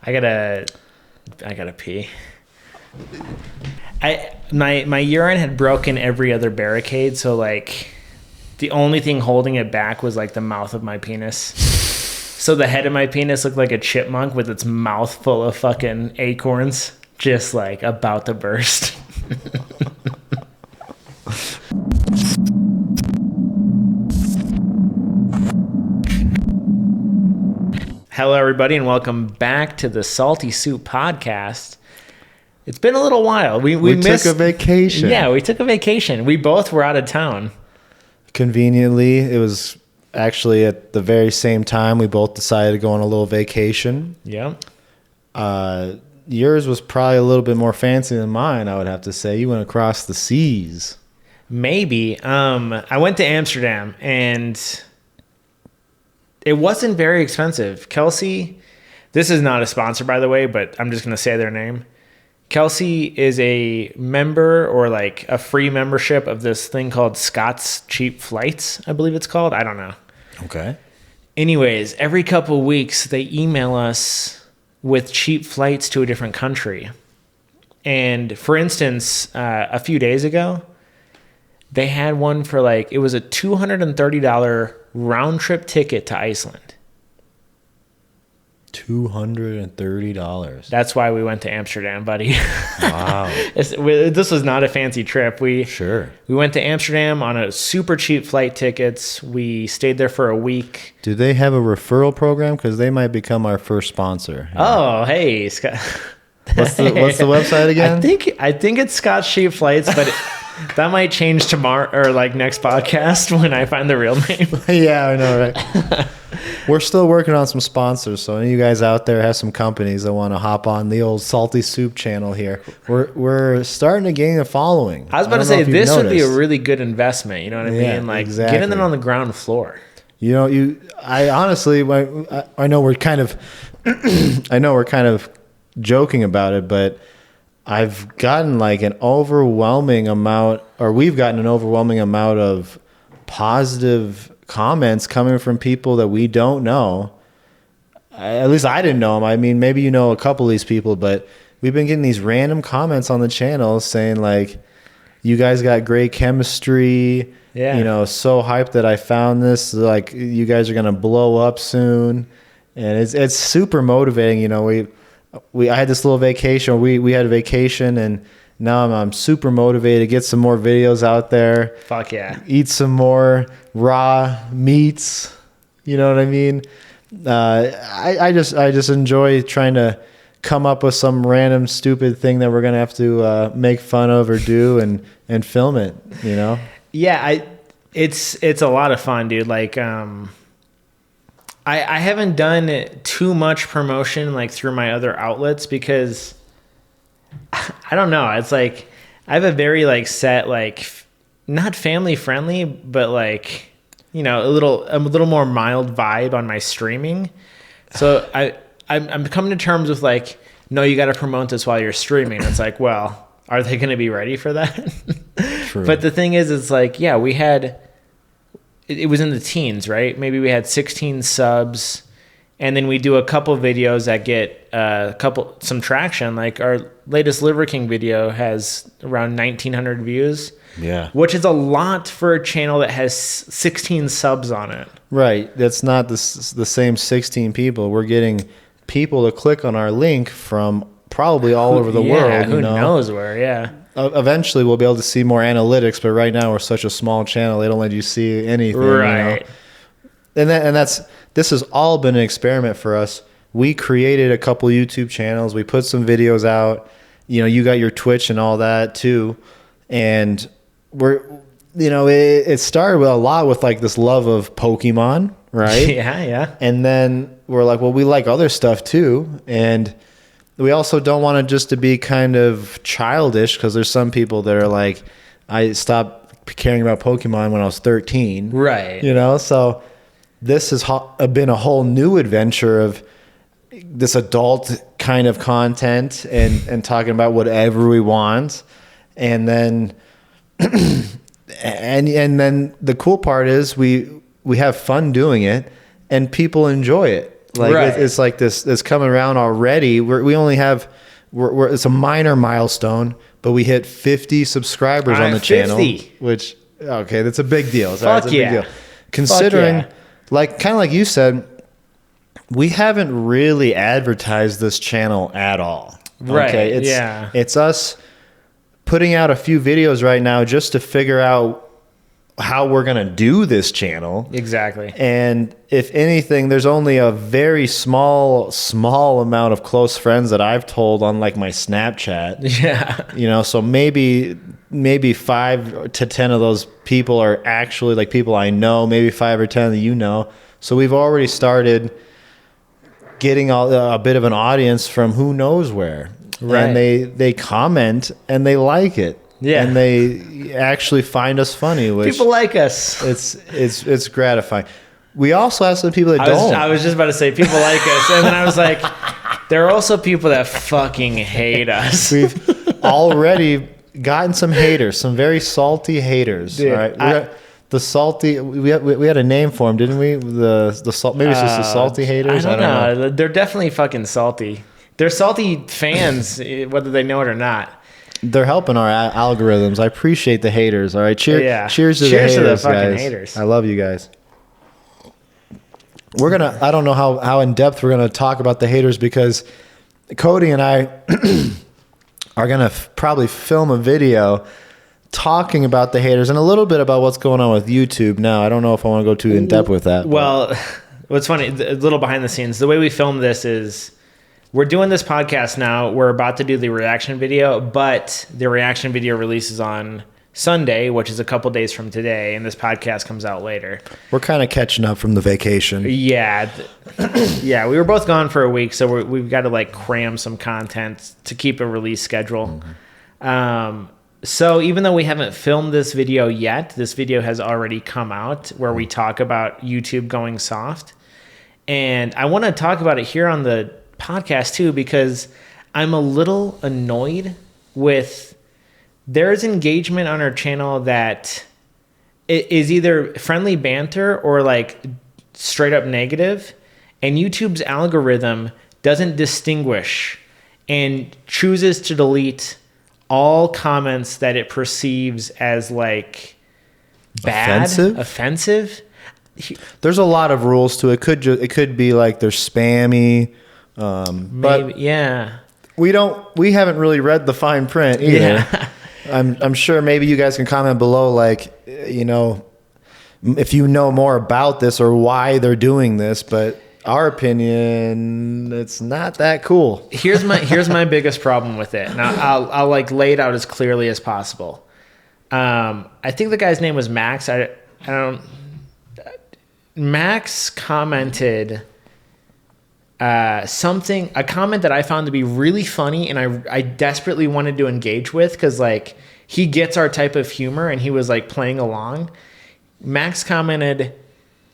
I gotta pee. My urine had broken every other barricade, so like the only thing holding it back was like the mouth of my penis. So the head of my penis looked like a chipmunk with its mouth full of fucking acorns, just like about to burst. Hello, everybody, and welcome back to the Salty Soup Podcast. It's been a little while. We took a vacation. Yeah, we took a vacation. We both were out of town. Conveniently, it was actually at the very same time we both decided to go on a little vacation. Yeah. Yours was probably a little bit more fancy than mine, I would have to say. You went across the seas. Maybe. I went to Amsterdam, and it wasn't very expensive. Kelsey, this is not a sponsor, by the way, but I'm just going to say their name. Kelsey is a member or like a free membership of this thing called Scott's Cheap Flights, I believe it's called. I don't know. Okay. Anyways, every couple of weeks, they email us with cheap flights to a different country. And for instance, a few days ago, they had one for like, it was a $230 round trip ticket to Iceland. $230. That's why we went to Amsterdam, buddy. Wow. This was not a fancy trip. We went to Amsterdam on a super cheap flight tickets. We stayed there for a week. Do they have a referral program? Because they might become our first sponsor. Oh, hey, Scott. What's the website again? I think it's Scott's Cheap Flights, but that might change tomorrow or like next podcast when I find the real name. Yeah, I know, right? We're still working on some sponsors, so any of you guys out there have some companies that want to hop on the old Salty Soup channel here. We're starting to gain a following. I was about to say this would be a really good investment. You know what I mean? Like exactly. Getting them on the ground floor. You know, I honestly, I know we're kind of, joking about it, but I've gotten like we've gotten an overwhelming amount of positive comments coming from people that we don't know. At least I didn't know them. I mean, maybe you know a couple of these people, but we've been getting these random comments on the channel saying like, you guys got great chemistry. Yeah. You know, so hyped that I found this. Like, you guys are going to blow up soon. And it's super motivating. You know, I had this little vacation. We had a vacation, and now I'm super motivated to get some more videos out there. Fuck yeah. Eat some more raw meats. You know what I mean? I just enjoy trying to come up with some random stupid thing that we're gonna have to make fun of or do and film it. You know? Yeah, it's a lot of fun, dude. Like I haven't done too much promotion like through my other outlets because I don't know. It's like I have a very like set like not family friendly, but like, you know, a little more mild vibe on my streaming. So I'm coming to terms with like, no, you got to promote this while you're streaming. It's like, well, are they going to be ready for that? True. But the thing is, it's like, yeah, we had. It was in the teens, right? Maybe we had 16 subs, and then we do a couple videos that get some traction. Like our latest Liver King video has around 1,900 views. Yeah. Which is a lot for a channel that has 16 subs on it. Right. That's not the same 16 people. We're getting people to click on our link from probably all over the world. Who knows where, yeah. Eventually, we'll be able to see more analytics, but right now we're such a small channel; they don't let you see anything. Right. You know? This has all been an experiment for us. We created a couple YouTube channels. We put some videos out. You know, you got your Twitch and all that too, and it started with a lot with like this love of Pokemon, right? Yeah. And then we're like, well, we like other stuff too, and we also don't want it just to be kind of childish because there's some people that are like, I stopped caring about Pokemon when I was 13. Right. You know, so this has been a whole new adventure of this adult kind of content and talking about whatever we want. And then, and then the cool part is we have fun doing it and people enjoy it. Like Right. it's like this that's coming around already. We only have it's a minor milestone, but we hit 50 subscribers on the 50. channel, which okay, that's a big deal. Sorry, Fuck it's a big yeah. deal. Considering, yeah. like kind of like you said, we haven't really advertised this channel at all. Right, It's, yeah. It's us putting out a few videos right now just to figure out how we're going to do this channel. Exactly. And if anything, there's only a very small amount of close friends that I've told on like my Snapchat. Yeah. You know, so maybe 5 to 10 of those people are actually like people I know, maybe 5 or 10 that you know. So we've already started getting a bit of an audience from who knows where. Right. And they comment and they like it. Yeah. And they actually find us funny, which People like us. it's gratifying. We also have some people that don't. I was just about to say people like us, and then I was like, there are also people that fucking hate us. We've already gotten some haters, some very salty haters. Dude, all right, the salty. We had a name for them, didn't we? The salt. Maybe it's just the salty haters. I don't know. They're definitely fucking salty. They're salty fans, whether they know it or not. They're helping our algorithms. I appreciate the haters. All right, Yeah. Cheers to Cheers the haters, to the fucking guys. haters. I love you guys. I don't know how in depth we're gonna talk about the haters because Cody and I are gonna probably film a video talking about the haters and a little bit about what's going on with YouTube now. I don't know if I want to go too in depth with that. Well, what's funny, a little behind the scenes, the way we film this is we're doing this podcast now. We're about to do the reaction video, but the reaction video releases on Sunday, which is a couple days from today, and this podcast comes out later. We're kind of catching up from the vacation. Yeah. Yeah, we were both gone for a week, so we've got to like cram some content to keep a release schedule. So even though we haven't filmed this video yet, this video has already come out where we talk about YouTube going soft. And I want to talk about it here on the podcast too, because I'm a little annoyed with there's engagement on our channel that it is either friendly banter or like straight up negative, and YouTube's algorithm doesn't distinguish and chooses to delete all comments that it perceives as like bad, offensive. There's a lot of rules to it. It could be like they're spammy. But yeah, we haven't really read the fine print either. Yeah. I'm sure maybe you guys can comment below, like, you know, if you know more about this or why they're doing this, but our opinion, it's not that cool. Here's my biggest problem with it. Now I'll like lay it out as clearly as possible. I think the guy's name was Max. Max commented a comment that I found to be really funny, and I desperately wanted to engage with because like he gets our type of humor, and he was like playing along. Max commented,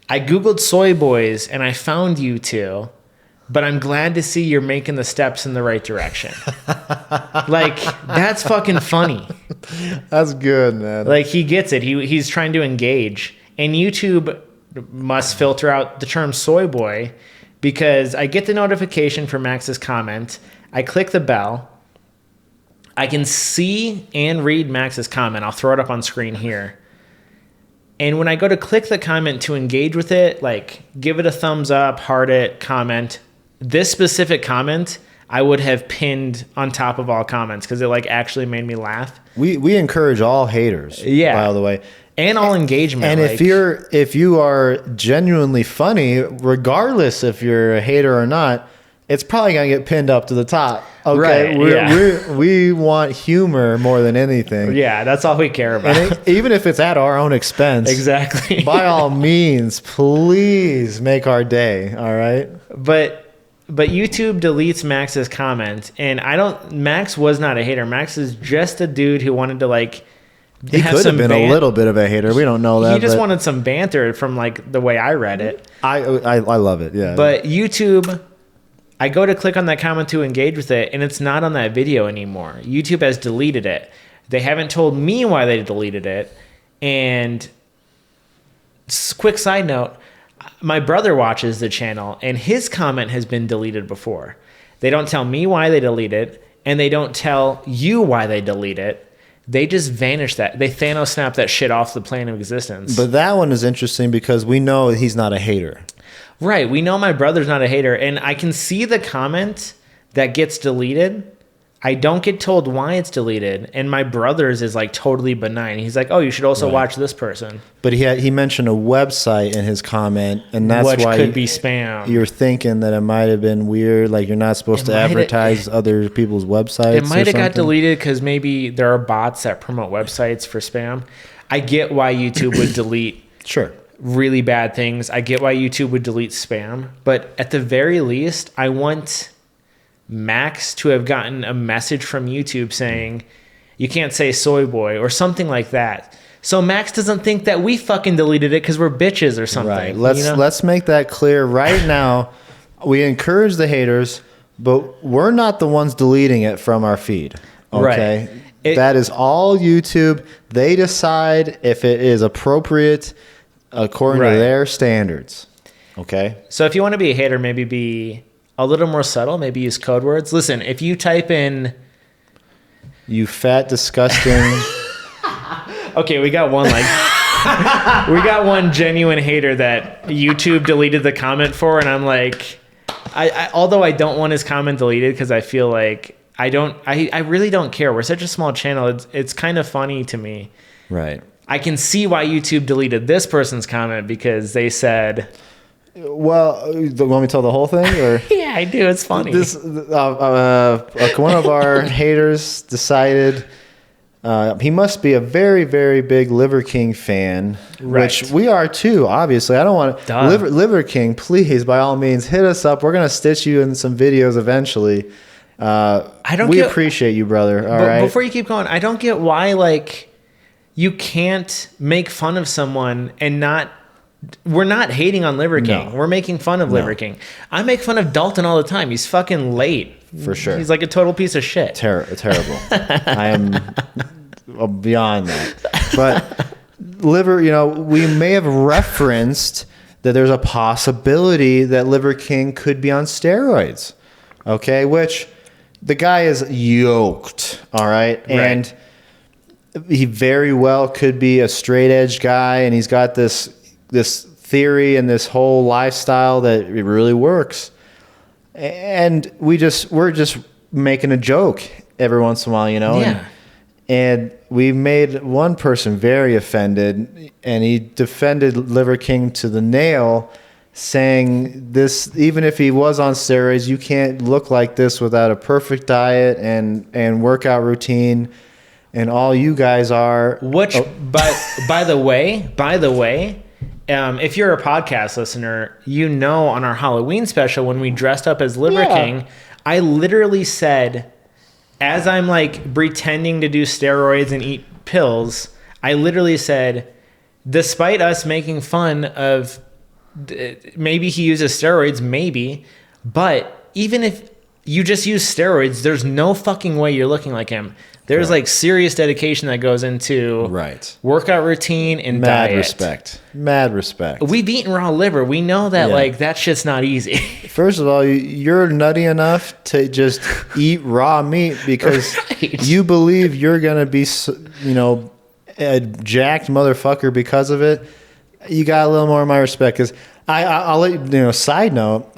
"I googled soy boys and I found you two, but I'm glad to see you're making the steps in the right direction." Like, that's fucking funny. That's good, man. Like, he gets it. He's trying to engage, and YouTube must filter out the term soy boy, because I get the notification for Max's comment. I click the bell. I can see and read Max's comment. I'll throw it up on screen here. And when I go to click the comment to engage with it, like give it a thumbs up, heart it, comment, this specific comment I would have pinned on top of all comments because it like actually made me laugh. We encourage all haters, by the way. And all engagement. And like, if you are genuinely funny, regardless if you're a hater or not, it's probably gonna get pinned up to the top. Okay, right, we want humor more than anything. Yeah, that's all we care about. And even if it's at our own expense, exactly. By all means, please make our day. All right. But YouTube deletes Max's comment, and Max was not a hater. Max is just a dude who wanted to like. He could have been a little bit of a hater. We don't know that. He just wanted some banter from like the way I read it. I love it. Yeah. But YouTube, I go to click on that comment to engage with it, and it's not on that video anymore. YouTube has deleted it. They haven't told me why they deleted it. And quick side note, my brother watches the channel, and his comment has been deleted before. They don't tell me why they delete it, and they don't tell you why they delete it. They just vanish that. They Thanos snap that shit off the plane of existence. But that one is interesting because we know he's not a hater. Right. We know my brother's not a hater, and I can see the comment that gets deleted. I don't get told why it's deleted, and my brother's is like totally benign. He's like, "Oh, you should also watch this person." But he mentioned a website in his comment, and that's which why could be spam. You're thinking that it might have been weird, like you're not supposed to advertise other people's websites. It might have got deleted because maybe there are bots that promote websites for spam. I get why YouTube would delete really bad things. I get why YouTube would delete spam, but at the very least, I want Max to have gotten a message from YouTube saying you can't say soy boy or something like that. So Max doesn't think that we fucking deleted it because we're bitches or something. Right. Let's make that clear right now. We encourage the haters, but we're not the ones deleting it from our feed. Okay. Right. That is all YouTube. They decide if it is appropriate according to their standards. Okay. So if you want to be a hater, maybe be a little more subtle, maybe use code words. Listen, if you type in "you fat disgusting," okay, we got one we got one genuine hater that YouTube deleted the comment for, and I'm like, although I don't want his comment deleted because I feel like I really don't care. We're such a small channel. It's kind of funny to me. Right. I can see why YouTube deleted this person's comment because they said. Well, want me to tell the whole thing? Or? Yeah, I do. It's funny. This one of our haters decided he must be a very, very big Liver King fan, which we are too. Obviously, I don't want Liver King. Please, by all means, hit us up. We're gonna stitch you in some videos eventually. We appreciate you, brother. All right. Before you keep going, I don't get why you can't make fun of someone and not. We're not hating on Liver King. No. We're making fun of Liver King. I make fun of Dalton all the time. He's fucking late. For sure. He's like a total piece of shit. Terrible. I am beyond that. But Liver, we may have referenced that there's a possibility that Liver King could be on steroids. Okay? Which the guy is yoked. All right? And he very well could be a straight edge guy, and he's got this theory and this whole lifestyle that it really works. And we're just making a joke every once in a while, Yeah. And we made one person very offended, and he defended Liver King to the nail, saying this, even if he was on steroids, you can't look like this without a perfect diet and workout routine. And all you guys are. Which, by the way, if you're a podcast listener, on our Halloween special when we dressed up as Liver King, I literally said, as I'm pretending to do steroids and eat pills, I literally said, despite us making fun of maybe he uses steroids, maybe, but even if you just use steroids, there's no fucking way you're looking like him. There's serious dedication that goes into workout routine and diet. Mad respect. We've eaten raw liver. We know that that shit's not easy. First of all, you're nutty enough to just eat raw meat because you believe you're gonna be, a jacked motherfucker because of it. You got a little more of my respect because I'll let you know. Side note,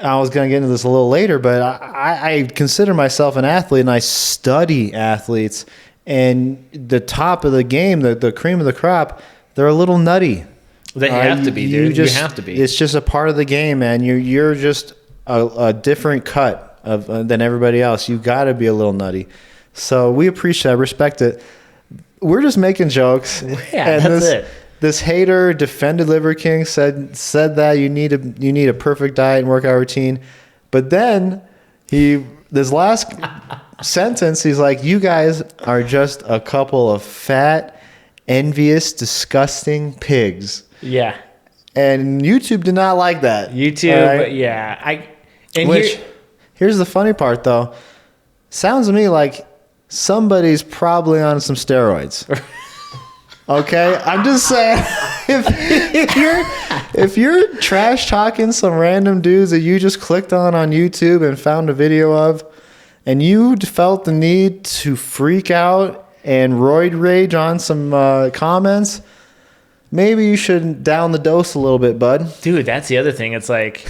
I was going to get into this a little later, but I consider myself an athlete, and I study athletes. And the top of the game, the cream of the crop, they're a little nutty. They have to be, dude. You have to be. It's just a part of the game, man. You're just a different cut than everybody else. You got to be a little nutty. So we appreciate it. I respect it. We're just making jokes. Yeah, that's it. This hater defended Liver King, said that you need a perfect diet and workout routine, but then this last sentence he's like, you guys are just a couple of fat, envious, disgusting pigs. Yeah. And YouTube did not like that. YouTube, yeah. Here's the funny part though. Sounds to me like somebody's probably on some steroids. Okay, I'm just saying, If you're trash talking some random dudes that you just clicked on YouTube and found a video of, and you felt the need to freak out and roid rage on some comments, maybe you should down the dose a little bit, bud. Dude, that's the other thing. It's like,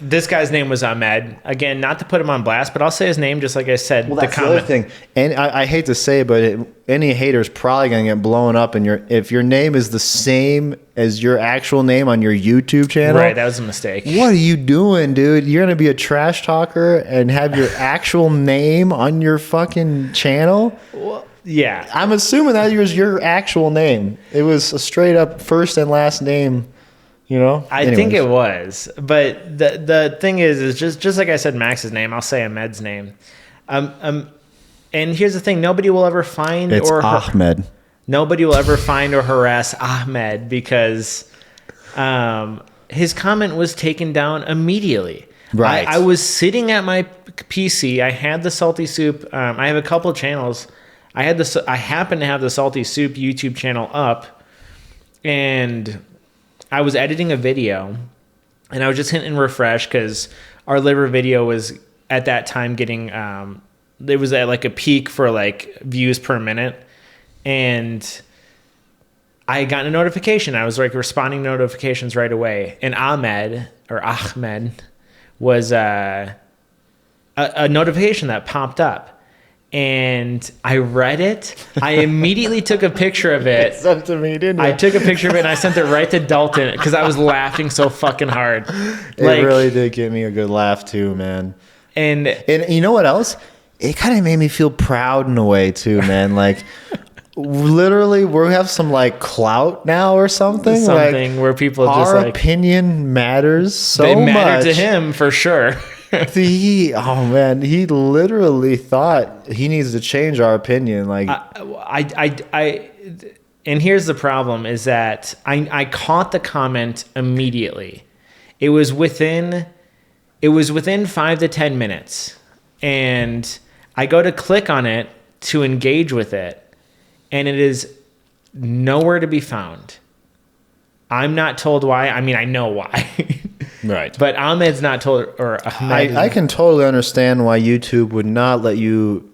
this guy's name was Ahmed. Again, not to put him on blast, but I'll say his name just like I said. Well, that's the other thing. And I hate to say it, but any hater's probably going to get blown up if your name is the same as your actual name on your YouTube channel. Right, that was a mistake. What are you doing, dude? You're going to be a trash talker and have your actual name on your fucking channel? Well, yeah. I'm assuming that was your actual name. It was a straight up first and last name. I think it was, but the thing is just like I said, Max's name. I'll say Ahmed's name. And here's the thing: nobody will ever find Ahmed. Nobody will ever find or harass Ahmed because his comment was taken down immediately. Right. I was sitting at my PC. I had the Salty Soup. I have a couple of channels. I happen to have the Salty Soup YouTube channel up, and I was editing a video, and I was just hitting refresh because our liver video was at that time getting it was at like a peak for like views per minute, and I got a notification. I was like responding to notifications right away, and Ahmed was a notification that popped up. And I read it. I immediately took a picture of it. Sent to me, didn't you? I took a picture of it and I sent it right to Dalton because I was laughing so fucking hard. It really did give me a good laugh too, man. And you know what else? It kind of made me feel proud in a way too, man. Like literally, we have some like clout now or something. Where people just our opinion matters so much. They matter to him for sure. He literally thought he needs to change our opinion. Like and here's the problem is that I caught the comment immediately. It was within 5 to 10 minutes, and I go to click on it to engage with it, and it is nowhere to be found. I'm not told why. I mean, I know why. Right. But Ahmed's not told, or Ahmed I can totally understand why YouTube would not let you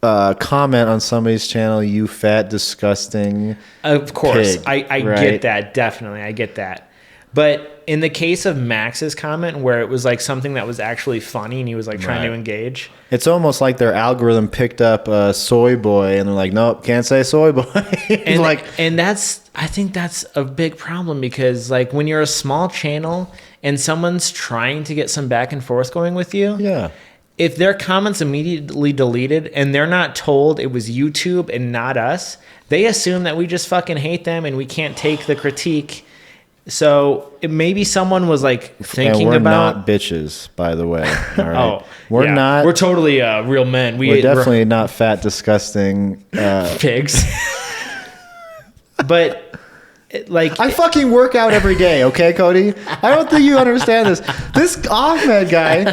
comment on somebody's channel, you fat, disgusting Of course. pig, I right? get that. Definitely. I get that. But in the case of Max's comment, where it was like something that was actually funny and he was like trying to engage. It's almost like their algorithm picked up soy boy and they're like, nope, can't say soy boy. And I think that's a big problem because like when you're a small channel and someone's trying to get some back and forth going with you. Yeah. If their comments immediately deleted and they're not told it was YouTube and not us, they assume that we just fucking hate them and we can't take the critique. So maybe someone was like thinking and we're about not bitches, by the way. All right. Oh, we're yeah. not. We're totally real men. We're definitely not fat, disgusting pigs. But I fucking work out every day, okay, Cody? I don't think you understand this. This Ahmed guy,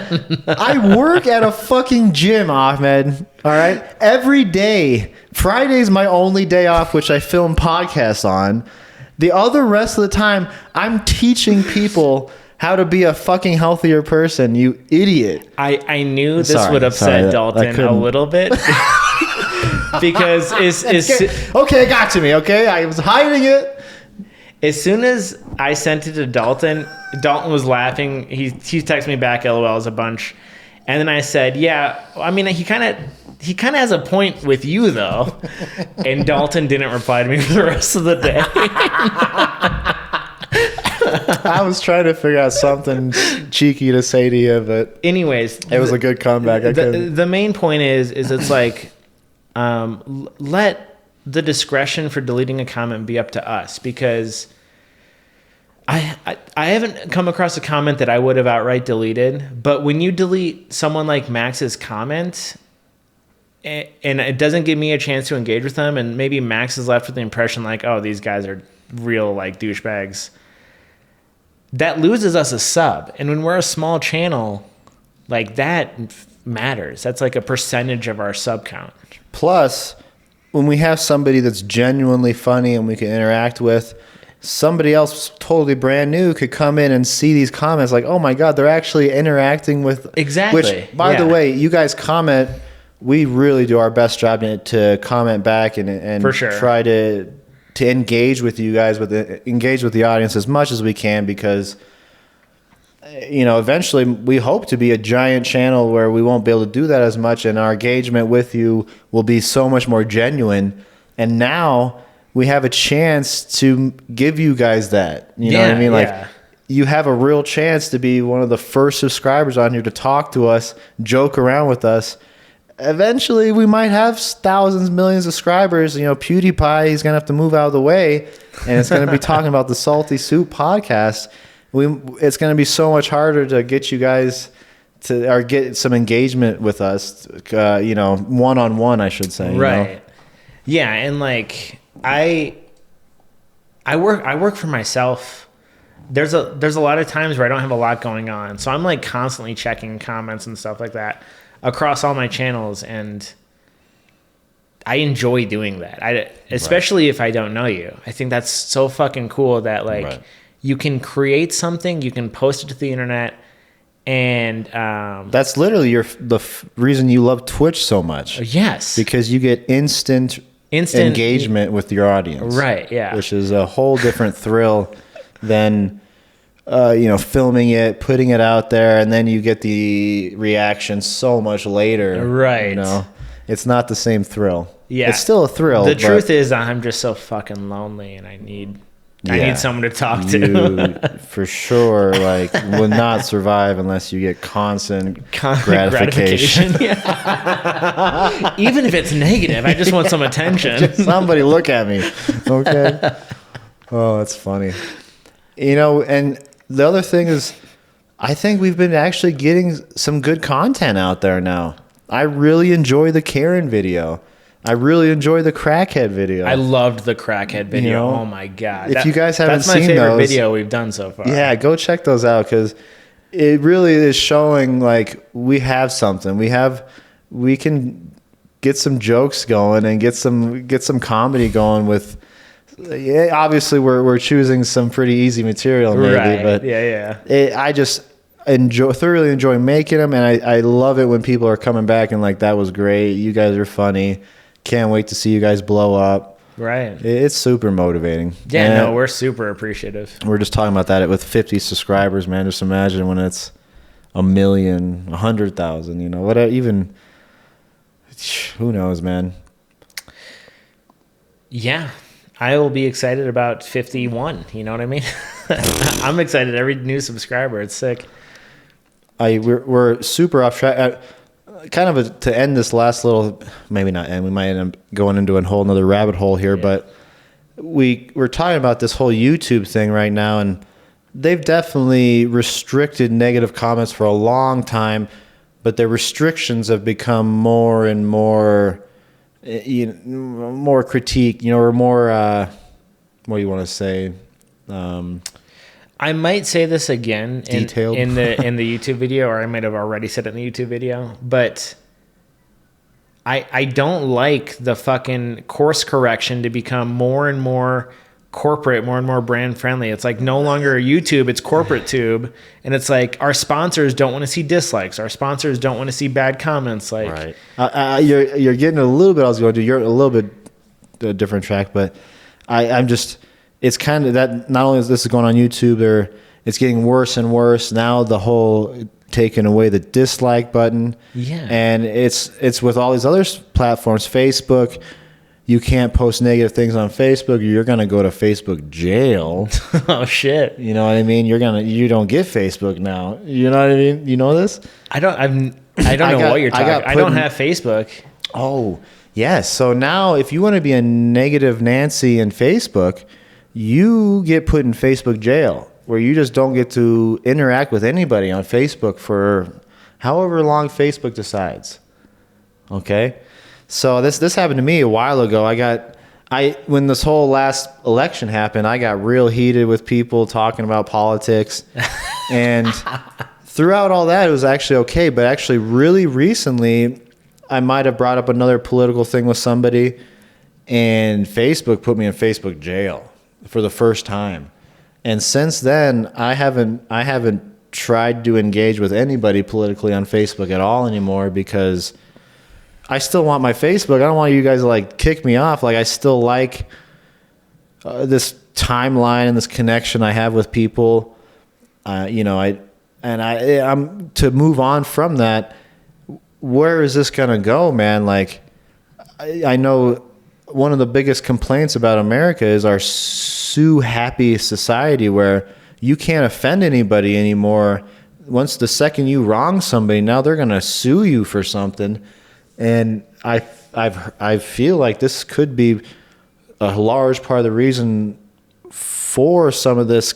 I work at a fucking gym, Ahmed. All right, every day. Friday's my only day off, which I film podcasts on. The other rest of the time, I'm teaching people how to be a fucking healthier person, you idiot. I knew this would upset Dalton a little bit. Because okay, it got to me, okay? I was hiding it. As soon as I sent it to Dalton, Dalton was laughing. He texted me back LOLs a bunch. And then I said, yeah, I mean, he kind of has a point with you, though. And Dalton didn't reply to me for the rest of the day. I was trying to figure out something cheeky to say to you, but anyways, it was a good comeback. The main point is it's like, let the discretion for deleting a comment be up to us, because I haven't come across a comment that I would have outright deleted, but when you delete someone like Max's comment and it doesn't give me a chance to engage with them, and maybe Max is left with the impression like, oh, these guys are real like douchebags, that loses us a sub. And when we're a small channel, like that matters. That's like a percentage of our sub count. Plus, when we have somebody that's genuinely funny and we can interact with, somebody else totally brand new could come in and see these comments like, oh my God, they're actually interacting with. Exactly. Which, by the way, you guys comment. We really do our best job to comment back and for sure. try to engage with you guys, engage with the audience as much as we can, because eventually we hope to be a giant channel where we won't be able to do that as much, and our engagement with you will be so much more genuine. And now we have a chance to give you guys that. You know what I mean? Like, you have a real chance to be one of the first subscribers on here, to talk to us, joke around with us. Eventually, we might have thousands, millions of subscribers. PewDiePie, he's going to have to move out of the way, and it's going to be talking about the Salty Soup podcast. It's going to be so much harder to get you guys or get some engagement with us, one-on-one, I should say. Right. Yeah, and like I work for myself. There's a lot of times where I don't have a lot going on, so I'm like constantly checking comments and stuff like that across all my channels, and I enjoy doing that. Especially if I don't know you. I think that's so fucking cool that you can create something, you can post it to the internet, and that's literally the reason you love Twitch so much. Yes, because you get instant engagement with your audience. Right. Yeah. Which is a whole different thrill than filming it, putting it out there, and then you get the reaction so much later. Right. It's not the same thrill. Yeah. It's still a thrill. The truth is, I'm just so fucking lonely, and I need someone to talk to. You, for sure, will not survive unless you get constant gratification. Yeah. Even if it's negative, I just want some attention. Just somebody look at me. Okay. Oh, that's funny. And the other thing is, I think we've been actually getting some good content out there now. I really enjoy the Karen video. I really enjoy the crackhead video. I loved the crackhead video. Oh my God. If you guys haven't seen those, that's my favorite video we've done so far. Yeah, go check those out, because it really is showing we have something. We can get some jokes going and get some comedy going with. Yeah, obviously we're choosing some pretty easy material, maybe, right. But I just thoroughly enjoy making them, and I love it when people are coming back and that was great. You guys are funny. Can't wait to see you guys blow up. Right. It's super motivating. Yeah, no, we're super appreciative. We're just talking about that with 50 subscribers, man. Just imagine when it's 1 million, 100,000. Whatever. Even who knows, man. Yeah. I will be excited about 51. You know what I mean? I'm excited every new subscriber. It's sick. We're super off track. To end this last little, maybe not end. We might end up going into a whole another rabbit hole here, but we're talking about this whole YouTube thing right now, and they've definitely restricted negative comments for a long time, but their restrictions have become more and more. More critique, or more, what do you want to say? I might say this again detailed in the YouTube video, or I might have already said it in the YouTube video, but I don't like the fucking course correction to become more and more corporate, more and more brand friendly. It's no longer YouTube, it's corporate tube, and it's our sponsors don't want to see dislikes, our sponsors don't want to see bad comments. Right. You're getting a little bit. I was going to do. You're a little bit a different track, but I'm just. It's kind of that. Not only is this going on YouTube, it's getting worse and worse now. The whole taking away the dislike button. Yeah. And it's with all these other platforms, Facebook. You can't post negative things on Facebook, or you're gonna go to Facebook jail. Oh shit! You know what I mean? You don't get Facebook now. You know what I mean? You know this? I don't know what you're talking about. I don't have Facebook. Oh yes. So now, if you want to be a negative Nancy in Facebook, you get put in Facebook jail, where you just don't get to interact with anybody on Facebook for however long Facebook decides. Okay. So this happened to me a while ago. When this whole last election happened, I got real heated with people talking about politics. And throughout all that, it was actually okay. But actually, really recently, I might have brought up another political thing with somebody, and Facebook put me in Facebook jail for the first time. And since then, I haven't tried to engage with anybody politically on Facebook at all anymore, because I still want my Facebook. I don't want you guys to like kick me off. Like, I still like this timeline and this connection I have with people. I'm to move on from that. Where is this gonna go, man? Like, I know one of the biggest complaints about America is our sue happy society, where you can't offend anybody anymore. Once the second you wrong somebody, now they're gonna sue you for something. And I feel like this could be a large part of the reason for some of this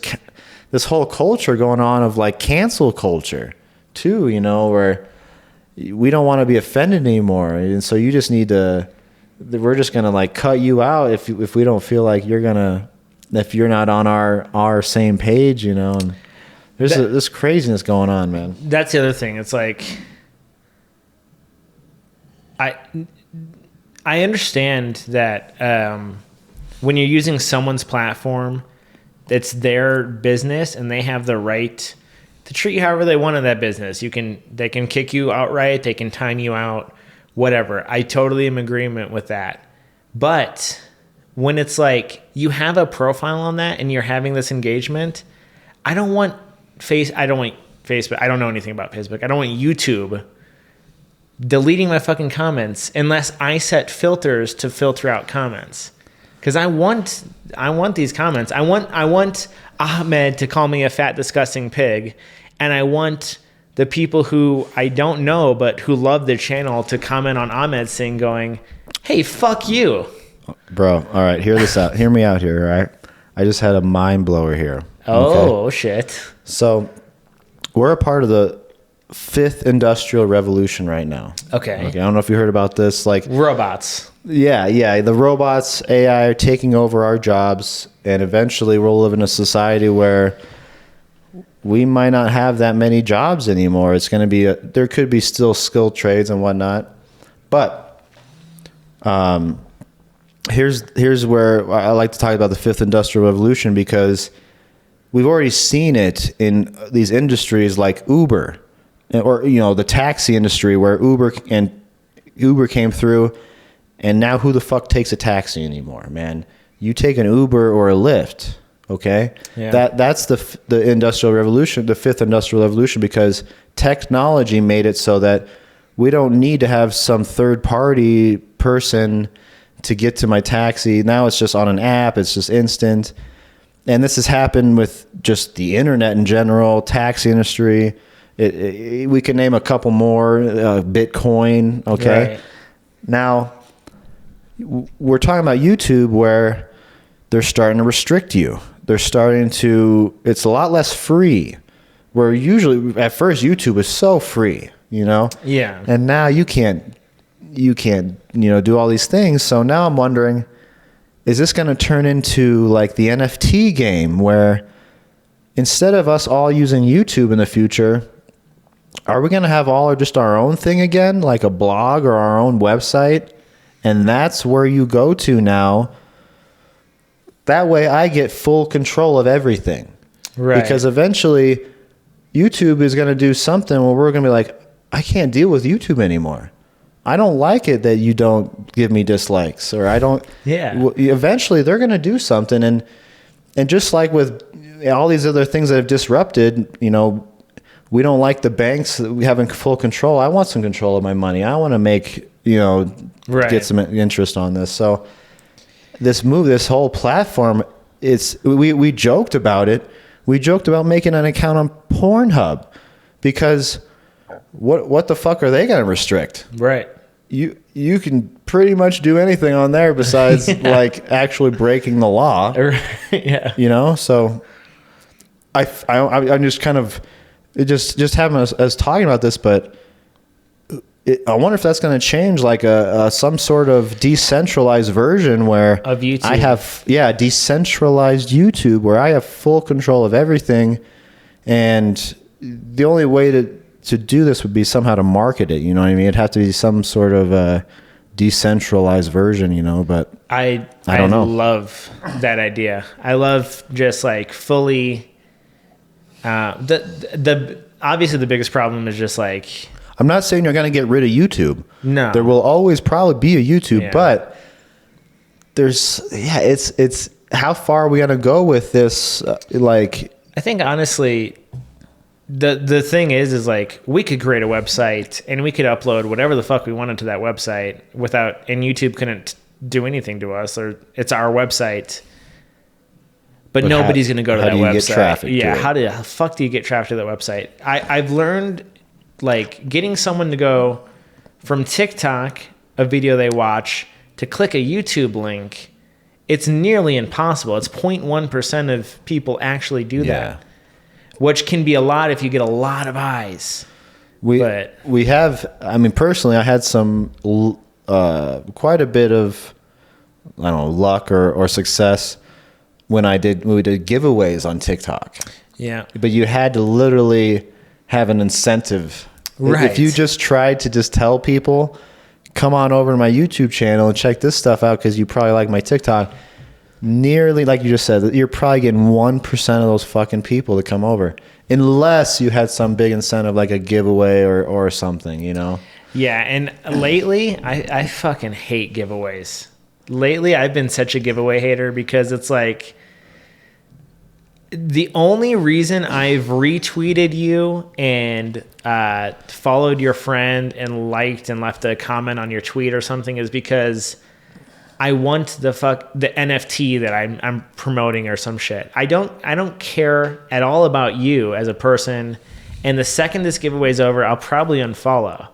whole culture going on of like cancel culture too, where we don't want to be offended anymore. And so you just need to, we're just going to like cut you out if we don't feel like if you're not on our same page, and there's this craziness going on, man. That's the other thing. It's like, I understand that when you're using someone's platform, it's their business and they have the right to treat you however they want in that business. They can kick you outright, they can time you out, whatever. I totally am in agreement with that. But when it's like you have a profile on that and you're having this engagement, I don't want Facebook. I don't know anything about Facebook. I don't want YouTube deleting my fucking comments unless I set filters to filter out comments. Because I want these comments. I want Ahmed to call me a fat, disgusting pig, and I want the people who I don't know but who love the channel to comment on Ahmed's thing, going, "Hey, fuck you, bro." All right, hear this out. Hear me out here. All right, I just had a mind blower here. Oh, okay? Shit. So we're a part of the 5th industrial revolution right now. Okay. I don't know if you heard about this. Like robots. Yeah. The robots, AI are taking over our jobs, and eventually we'll live in a society where we might not have that many jobs anymore. It's going to be there could be still skilled trades and whatnot, but here's where I like to talk about the 5th industrial revolution, because we've already seen it in these industries like Uber, or the taxi industry, where Uber came through, and now who the fuck takes a taxi anymore, man? You take an Uber or a Lyft, okay? Yeah. That's the industrial revolution, the 5th industrial revolution, because technology made it so that we don't need to have some third party person to get to my taxi. Now it's just on an app, it's just instant. And this has happened with just the internet in general, taxi industry. We can name a couple more, Bitcoin, okay? Right. Now, we're talking about YouTube, where they're starting to restrict you. It's a lot less free, where usually at first YouTube was so free, Yeah. And now you can't, do all these things. So now I'm wondering, is this going to turn into like the NFT game, where instead of us all using YouTube in the future, are we going to have just our own thing again, like a blog or our own website? And that's where you go to now. That way I get full control of everything. Right. Because eventually YouTube is going to do something where we're going to be like, I can't deal with YouTube anymore. I don't like it that you don't give me dislikes, or I don't. Yeah. Eventually they're going to do something. And just like with all these other things that have disrupted, we don't like the banks having full control. I want some control of my money. I want to make, right, get some interest on this. So this whole platform, we joked about it. We joked about making an account on Pornhub, because what the fuck are they going to restrict? Right. You can pretty much do anything on there besides like actually breaking the law. Yeah. So I'm just kind of just having us talking about this, but I wonder if that's going to change, like some sort of decentralized version where of YouTube. I have decentralized YouTube, where I have full control of everything, and the only way to do this would be somehow to market it. You know what I mean? It'd have to be some sort of decentralized version, you know, but I don't know. love that idea. I love just like fully, the obviously the biggest problem is just like, I'm not saying you're going to get rid of YouTube. No. There will always probably be a YouTube, but it's how far are we going to go with this? Like, I think honestly, the thing is like we could create a website and we could upload whatever the fuck we wanted to that website and YouTube couldn't do anything to us, or it's our website. But nobody's going to go to that website. Get traffic how the fuck do you get traffic to that website? I've learned like getting someone to go from TikTok, a video they watch, to click a YouTube link. It's nearly impossible. It's 0.1% of people actually do that, which can be a lot if you get a lot of eyes. We have, I mean, personally, I had some quite a bit of, I don't know, luck or success when we did giveaways on TikTok. Yeah. But you had to literally have an incentive. Right. If you just tried to just tell people, come on over to my YouTube channel and check this stuff out because you probably like my TikTok, nearly, like you just said, you're probably getting 1% of those fucking people to come over. Unless you had some big incentive like a giveaway or something, you know? Yeah, and lately, I fucking hate giveaways. Lately, I've been such a giveaway hater because it's like, the only reason I've retweeted you and followed your friend and liked and left a comment on your tweet or something is because I want the NFT that I'm promoting or some shit. I don't care at all about you as a person. And the second this giveaway is over, I'll probably unfollow.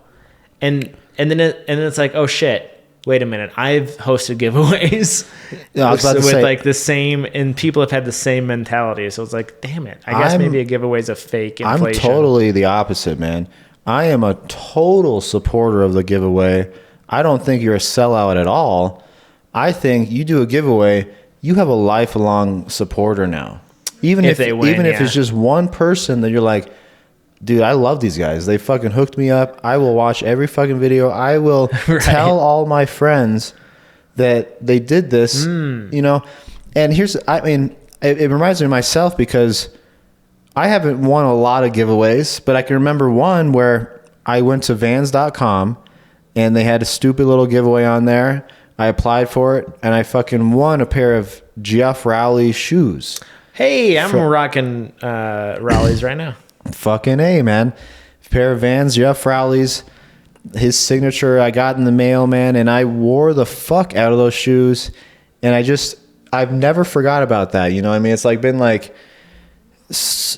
And then it's like, oh shit. Wait a minute, I've hosted giveaways with like the same, and people have had the same mentality. So it's like, damn it. I guess maybe a giveaway is a fake inflation. I'm totally the opposite, man. I am a total supporter of the giveaway. I don't think you're a sellout at all. I think you do a giveaway, you have a lifelong supporter now. Even if it's just one person that you're like, dude, I love these guys. They fucking hooked me up. I will watch every fucking video. I will tell all my friends that they did this, you know. And it reminds me of myself because I haven't won a lot of giveaways, but I can remember one where I went to Vans.com and they had a stupid little giveaway on there. I applied for it and I fucking won a pair of Jeff Rowley shoes. Hey, I'm rocking Rowleys right now. Fucking A, man. A pair of Vans, Jeff Rowley's, his signature I got in the mail, man, and I wore the fuck out of those shoes, and I've never forgot about that, you know what I mean? It's like been like,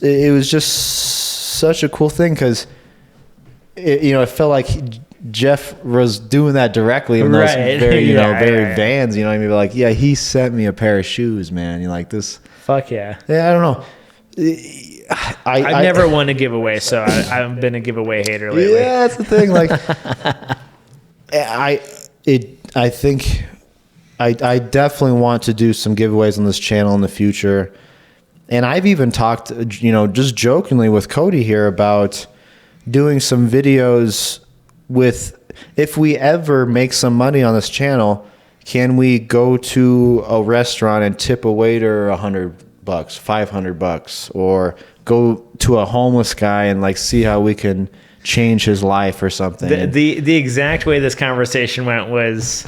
it was just such a cool thing because, it felt like Jeff was doing that directly in those very Vans, you know what I mean? But like, yeah, he sent me a pair of shoes, man. You're like, this. Fuck yeah. Yeah, I don't know. I've never won a giveaway, so I've been a giveaway hater lately. Yeah, that's the thing. Like, I think I definitely want to do some giveaways on this channel in the future, and I've even talked, just jokingly with Cody here about doing some videos with, if we ever make some money on this channel, can we go to a restaurant and tip a waiter $100, $500, or go to a homeless guy and like see how we can change his life or something. The exact way this conversation went was,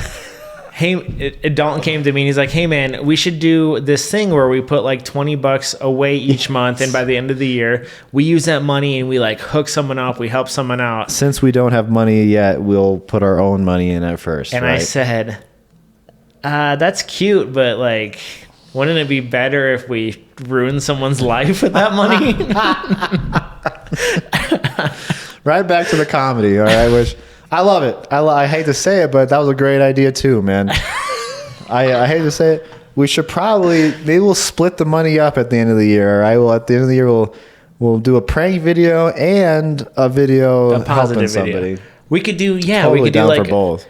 hey, Dalton came to me and he's like, hey man, we should do this thing where we put like $20 away each month, and by the end of the year we use that money and we like hook someone up, we help someone out. Since we don't have money yet, we'll put our own money in at first. And right? I said, that's cute, but like, wouldn't it be better if we ruin someone's life with that money? Right back to the comedy, all right? Which I love it. I hate to say it, but that was a great idea too, man. I hate to say it. We should maybe we'll split the money up at the end of the year. All right? At the end of the year, we'll do a prank video and a video helping somebody. Video. We could do totally we could down do like for both.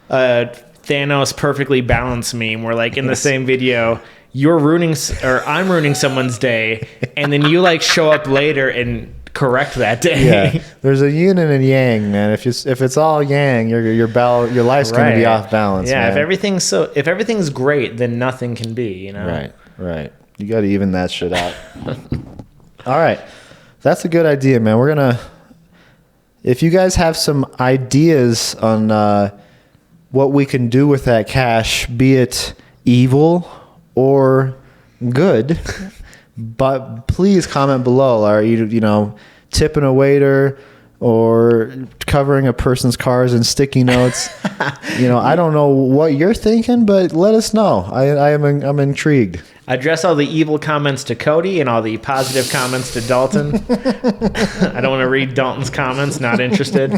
Thanos perfectly balanced meme where like in the same video I'm ruining someone's day, and then you like show up later and correct that day. Yeah, there's a yin and a yang, man. If it's all yang, your life's gonna be off balance. Yeah, man. if everything's great, then nothing can be. You know. Right. You got to even that shit out. All right, that's a good idea, man. We're gonna. If you guys have some ideas on what we can do with that cash, be it evil or good, but please comment below. Are you tipping a waiter or covering a person's cars in sticky notes? I don't know what you're thinking, but let us know. I'm intrigued. Address all the evil comments to Cody and all the positive comments to Dalton. I don't want to read Dalton's comments. Not interested.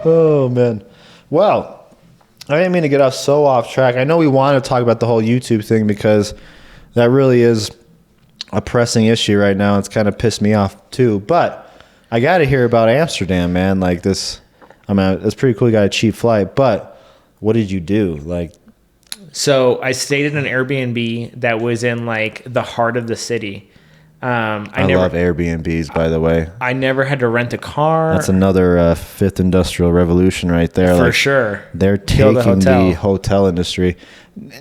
Oh, man. Well, I didn't mean to get us so off track. I know we want to talk about the whole YouTube thing because that really is a pressing issue right now. It's kind of pissed me off too. But I got to hear about Amsterdam, man. Like this, I mean, it's pretty cool. You got a cheap flight, but what did you do? So I stayed in an Airbnb that was in like the heart of the city. I love Airbnbs, by the way. I never had to rent a car. That's another fifth industrial revolution right there. For sure. They're taking the hotel industry.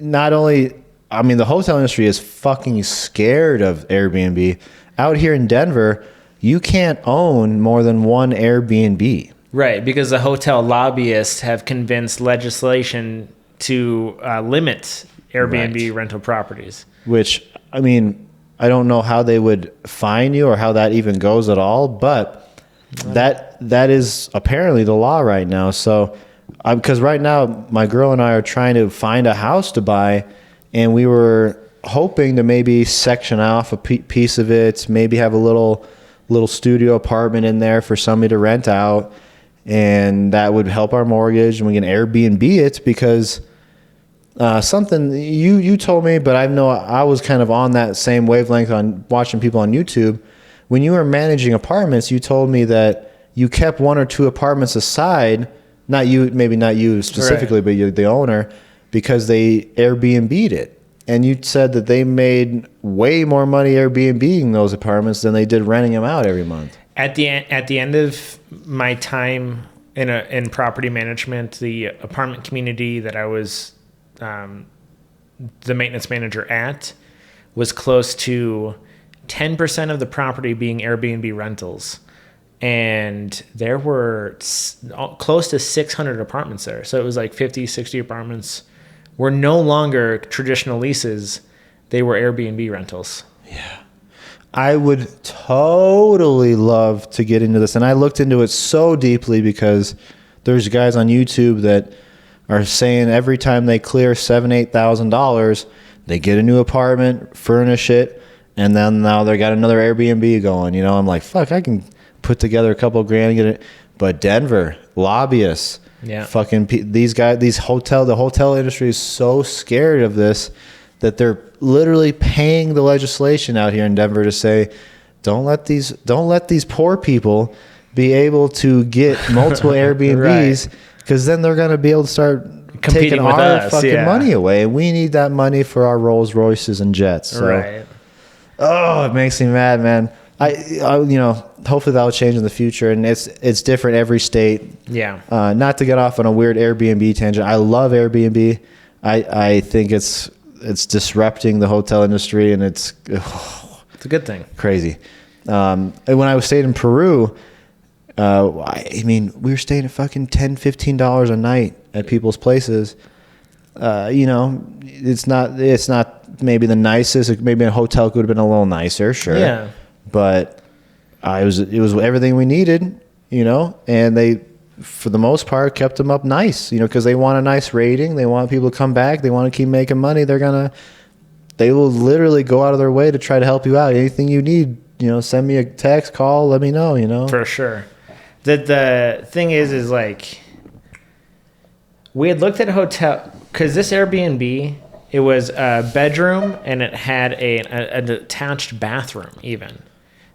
Not only, I mean, the hotel industry is fucking scared of Airbnb. Out here in Denver, you can't own more than one Airbnb. Right, because the hotel lobbyists have convinced legislation to limit Airbnb rental properties. Which, I mean, I don't know how they would fine you or how that even goes at all, but that is apparently the law right now. So, because right now my girl and I are trying to find a house to buy, and we were hoping to maybe section off a piece of it, maybe have a little studio apartment in there for somebody to rent out, and that would help our mortgage, and we can Airbnb it because. Something you told me, but I was kind of on that same wavelength on watching people on YouTube. When you were managing apartments, you told me that you kept one or two apartments aside, maybe not you specifically, but you're the owner, because they Airbnb'd it. And you said that they made way more money Airbnbing those apartments than they did renting them out every month. At the end of my time in property management, the apartment community that I was the maintenance manager at was close to 10% of the property being Airbnb rentals. And there were close to 600 apartments there. So it was like 50, 60 apartments were no longer traditional leases. They were Airbnb rentals. Yeah. I would totally love to get into this. And I looked into it so deeply because there's guys on YouTube that are saying every time they clear $7,000-8,000, they get a new apartment, furnish it, and then now they got another Airbnb going. I'm like, fuck, I can put together a couple grand and get it. But Denver, lobbyists, fucking these guys, the hotel industry is so scared of this that they're literally paying the legislation out here in Denver to say, don't let these poor people be able to get multiple Airbnbs. Right. Because then they're going to be able to start competing taking with our fucking money away. And we need that money for our Rolls Royces and jets. So. Right. Oh, it makes me mad, man. I hopefully that will change in the future. And it's different every state. Yeah. Not to get off on a weird Airbnb tangent. I love Airbnb. I think it's disrupting the hotel industry, and it's a good thing. Crazy. And when I stayed in Peru, I mean, we were staying at fucking $10, $15 a night at people's places. It's not maybe the nicest. Maybe a hotel could have been a little nicer, sure. Yeah. But it was everything we needed, and they, for the most part, kept them up nice, because they want a nice rating. They want people to come back. They want to keep making money. They will literally go out of their way to try to help you out. Anything you need, send me a text, call, let me know, For sure. The thing is like, we had looked at a hotel, because this Airbnb, it was a bedroom and it had an attached bathroom even.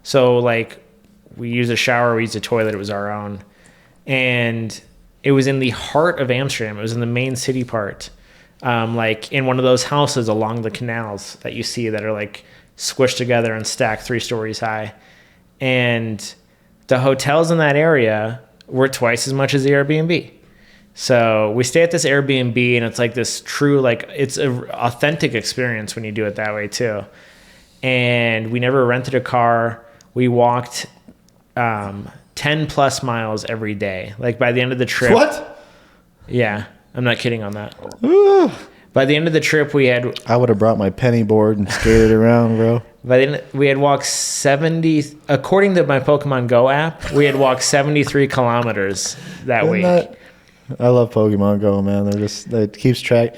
So like, we used a shower, we used a toilet, it was our own. And it was in the heart of Amsterdam. It was in the main city part. like in one of those houses along the canals that you see that are like squished together and stacked 3 stories high. And the hotels in that area were twice as much as the Airbnb. So we stay at this Airbnb, and it's like this true, like, it's an authentic experience when you do it that way too. And we never rented a car. We walked 10 plus miles every day. Like by the end of the trip. What? Yeah, I'm not kidding on that. Ooh. By the end of the trip, I would have brought my penny board and skated around, bro. by the end, we had walked 70, according to my Pokemon Go app, we had walked 73 kilometers that week. I love Pokemon Go, man. It keeps track.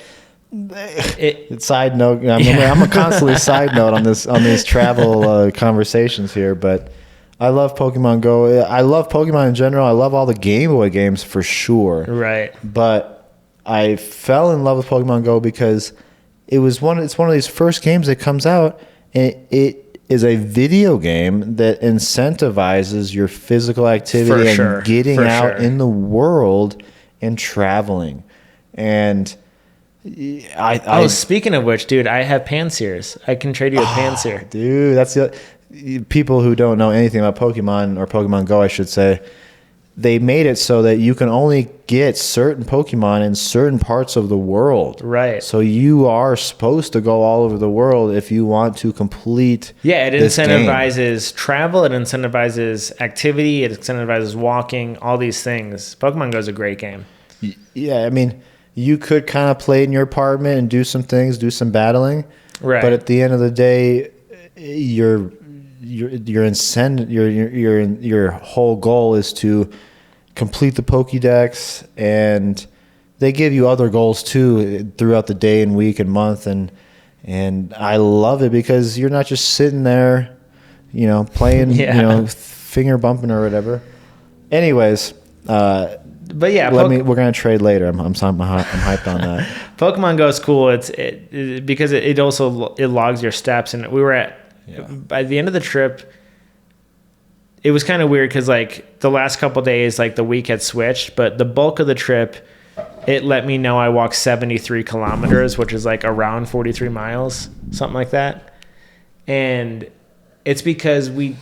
Side note, I'm a constantly side note on these travel conversations here, but I love Pokemon Go. I love Pokemon in general. I love all the Game Boy games for sure. Right. But I fell in love with Pokemon Go because it's one of these first games that comes out, and it is a video game that incentivizes your physical activity and getting out in the world and traveling. And speaking of which, dude, I have Panseers. I can trade you a Panseer. Dude, that's people who don't know anything about Pokemon, or Pokemon Go, I should say. They made it so that you can only get certain Pokemon in certain parts of the world. Right. So you are supposed to go all over the world if you want to complete. Yeah, it incentivizes travel, it incentivizes activity, it incentivizes walking, all these things. Pokemon Go is a great game. Yeah, I mean, you could kind of play in your apartment and do some things, do some battling. Right. But at the end of the day, your whole goal is to complete the Pokédex, and they give you other goals too throughout the day and week and month, and I love it because you're not just sitting there, playing, finger bumping or whatever. Anyways, but yeah, we're gonna trade later. I'm hyped on that. Pokemon Go is cool. Because it also logs your steps, and we were at. Yeah. By the end of the trip, it was kind of weird because like the last couple of days, like the week had switched, but the bulk of the trip, it let me know I walked 73 kilometers, which is like around 43 miles, something like that. And it's because we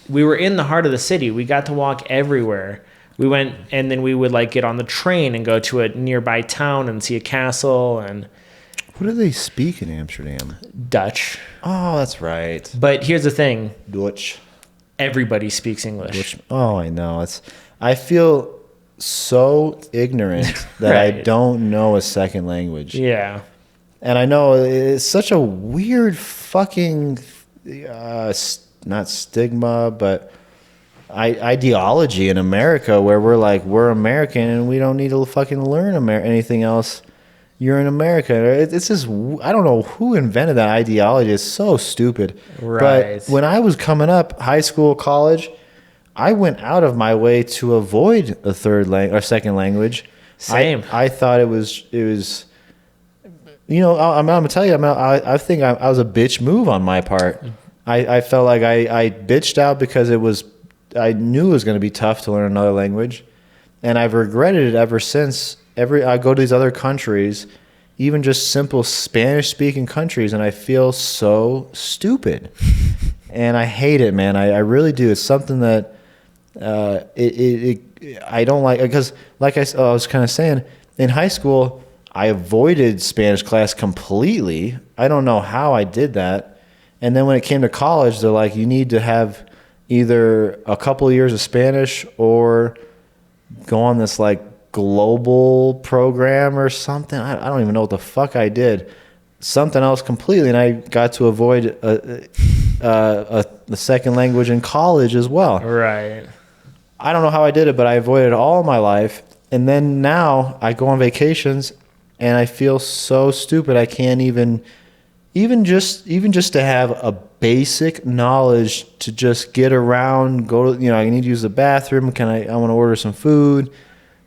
were in the heart of the city. We got to walk everywhere. We went, and then we would like get on the train and go to a nearby town and see a castle. And what do they speak in Amsterdam? Dutch. Oh, that's right. But here's the thing. Dutch. Everybody speaks English. Dutch. Oh, I know. I feel so ignorant that right. I don't know a second language. Yeah. And I know it's such a weird fucking, not stigma, but ideology in America where we're American and we don't need to fucking learn anything else. You're in America. It's just, I don't know who invented that ideology. It's so stupid. Right. But when I was coming up, high school, college, I went out of my way to avoid a second language. Same. I thought it was. I'm gonna tell you. I think I was a bitch move on my part. I felt like I bitched out because I knew it was going to be tough to learn another language, and I've regretted it ever since. I go to these other countries, even just simple Spanish-speaking countries, and I feel so stupid, and I hate it, man. I really do. It's something that I don't like, because, like I was kind of saying, in high school, I avoided Spanish class completely. I don't know how I did that, and then when it came to college, they're like, you need to have either a couple of years of Spanish or go on this like global program or something. I don't even know what the fuck I did. Something else completely, and I got to avoid the second language in college as well. Right. I don't know how I did it, but I avoided it all my life. And then now I go on vacations and I feel so stupid. I can't even just to have a basic knowledge to just get around, go to, I need to use the bathroom. I want to order some food.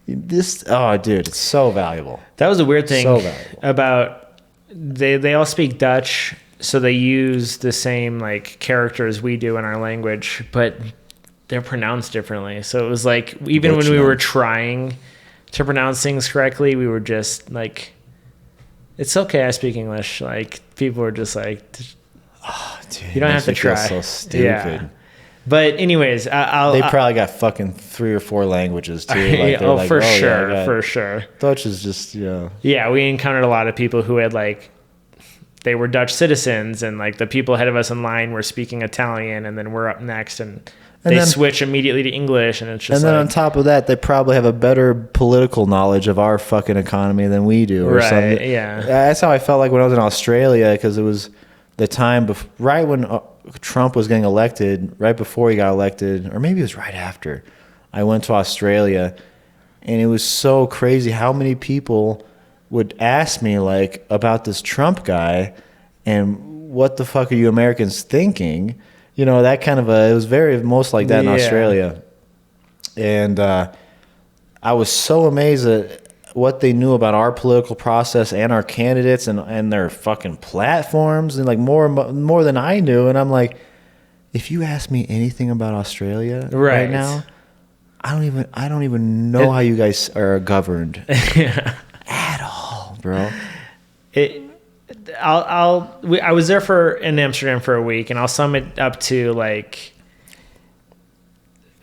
Dude, it's so valuable. That was a weird thing about they all speak Dutch, so they use the same like characters we do in our language, but they're pronounced differently. So it was like even when we were trying to pronounce things correctly, we were just like It's okay. I speak English. Like people are just like, Oh, dude, you don't have to try. So stupid. Yeah. But anyways, they probably got fucking 3 or 4 languages too. Like, for sure, for sure. Dutch is just Yeah, we encountered a lot of people who had like, they were Dutch citizens, and like the people ahead of us in line were speaking Italian, and then we're up next, and they switch immediately to English, and it's just. And then on top of that, they probably have a better political knowledge of our fucking economy than we do, or something. Yeah, that's how I felt like when I was in Australia, because it was the time right when Trump was getting elected, right before he got elected, or maybe it was right after. I went to Australia, and it was so crazy how many people would ask me like about this Trump guy, and what the fuck are you Americans thinking? You know, that kind of it was very most like that in Australia. And I was so amazed at what they knew about our political process and our candidates and their fucking platforms, and like more than I knew. And I'm like, if you ask me anything about Australia right now, I don't even know how you guys are governed at all, bro. I was there in Amsterdam for a week, and I'll sum it up to like,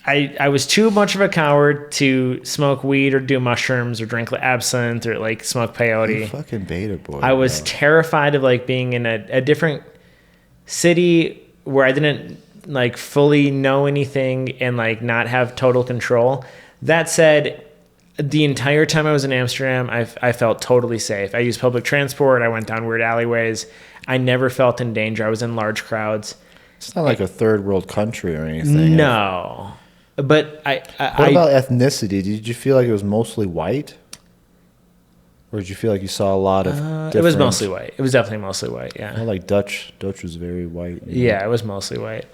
I was too much of a coward to smoke weed or do mushrooms or drink absinthe or like smoke peyote. You fucking beta boy. I was terrified of like being in a different city where I didn't like fully know anything and like not have total control. That said, the entire time I was in Amsterdam, I felt totally safe. I used public transport. I went down weird alleyways. I never felt in danger. I was in large crowds. It's not like a third world country or anything. No. But what about ethnicity? Did you feel like it was mostly white? Or did you feel like you saw a lot of different... It was mostly white. It was definitely mostly white, yeah. Well, like Dutch was very white. Yeah, it was mostly white.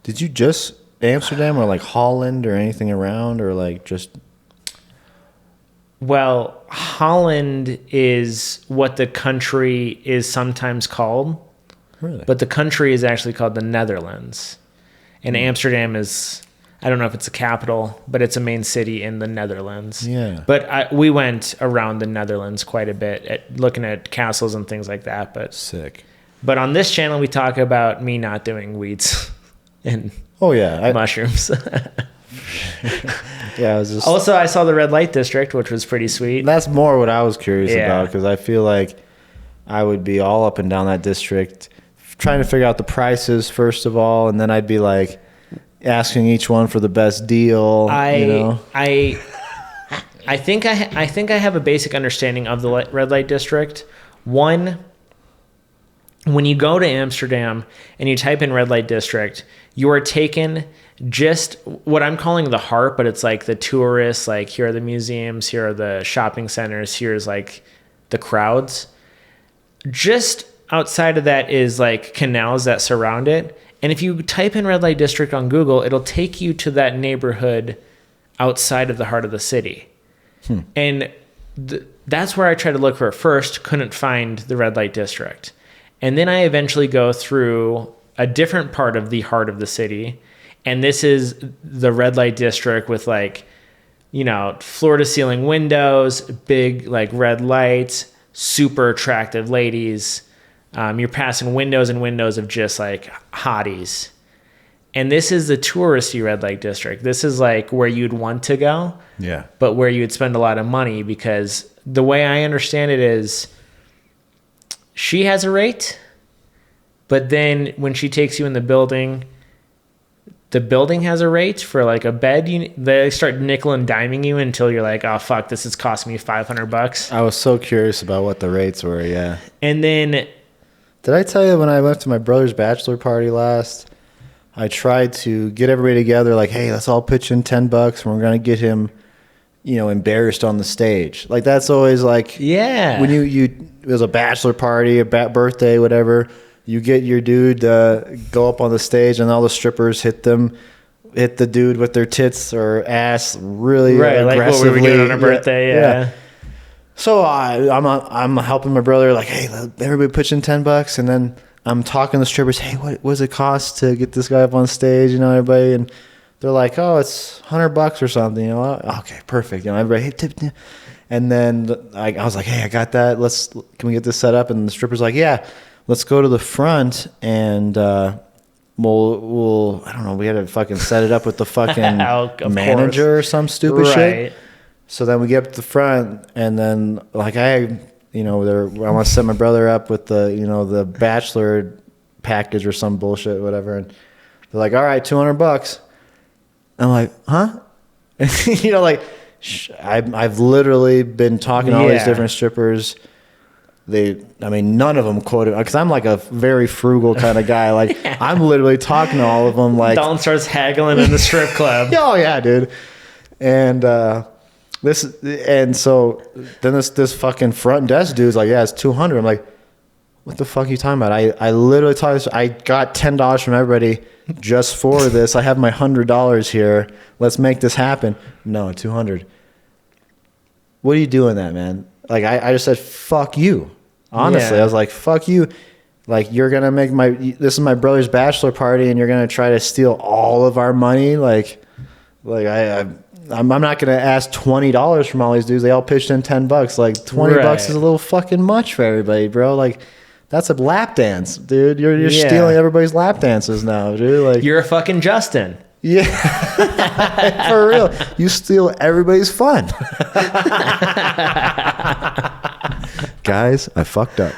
Did you just... Amsterdam or like Holland or anything around, or like just... Well, Holland is what the country is sometimes called. Really? But the country is actually called the Netherlands. And Amsterdam is, I don't know if it's a capital, but it's a main city in the Netherlands. Yeah. But we went around the Netherlands quite a bit, looking at castles and things like that. But sick. But on this channel, we talk about me not doing weeds and mushrooms. Yeah, I was just... Also, I saw the red light district, which was pretty sweet. That's more what I was curious about, because I feel like I would be all up and down that district trying to figure out the prices first of all, and then I'd be like asking each one for the best deal. I think I have a basic understanding of the red light district. One, when you go to Amsterdam and you type in red light district, you are taken just what I'm calling the heart, but it's like the tourists, like here are the museums, here are the shopping centers, here's like the crowds. Just outside of that is like canals that surround it. And if you type in red light district on Google, it'll take you to that neighborhood outside of the heart of the city. And that's where I tried to look for it first, couldn't find the red light district. And then I eventually go through a different part of the heart of the city. And this is the red light district with like, you know, floor to ceiling windows, big like red lights, super attractive ladies. You're passing windows and windows of just like hotties. And this is the touristy red light district. This is like where you'd want to go. Yeah. But where you'd spend a lot of money, because the way I understand it is she has a rate, but then when she takes you in the building has a rate for like a bed. They start nickel and diming you until you're like, oh fuck, this is costing me $500. I was so curious about what the rates were. Yeah. And then, did I tell you when I went to my brother's bachelor party last, I tried to get everybody together like, hey, let's all pitch in $10 and we're going to get him, you know, embarrassed on the stage. Like that's always like, yeah, when it was a bachelor party, a birthday, whatever, you get your dude go up on the stage and all the strippers hit the dude with their tits or ass really aggressively. Like what we were doing on our birthday. Yeah. So I'm helping my brother like, hey, everybody pitch in $10, and then I'm talking to the strippers. Hey, what does it cost to get this guy up on stage? You know, everybody, and they're like, oh, it's $100 or something. You know, okay, perfect. You know, everybody, hey, tip. And then I was like, hey, I got that. Can we get this set up? And the stripper's like, yeah, let's go to the front and we'll I don't know, we had to fucking set it up with the fucking manager or some stupid shit. So then we get up to the front, and then like I want to set my brother up with the bachelor package or some bullshit, whatever. And they're like, all right, $200. I'm like, huh? Like I've literally been talking to all these different strippers. None of them quoted, because I'm like a very frugal kind of guy. Like I'm literally talking to all of them. Like Dalton starts haggling in the strip club. Oh yeah, dude. And so then this fucking front desk dude's like, yeah, it's $200. I'm like, what the fuck are you talking about? I literally I got $10 from everybody just for this. I have my $100 here. Let's make this happen. No, $200. What are you doing that, man? Like I just said, fuck you. Honestly, I was like, fuck you. Like, you're going to make this is my brother's bachelor party and you're going to try to steal all of our money. Like I'm not going to ask $20 from all these dudes. They all pitched in $10. Like $20 is a little fucking much for everybody, bro. Like that's a lap dance, dude. You're stealing everybody's lap dances now, dude. Like you're a fucking Justin. Yeah. For real. You steal everybody's fun. Guys, I fucked up.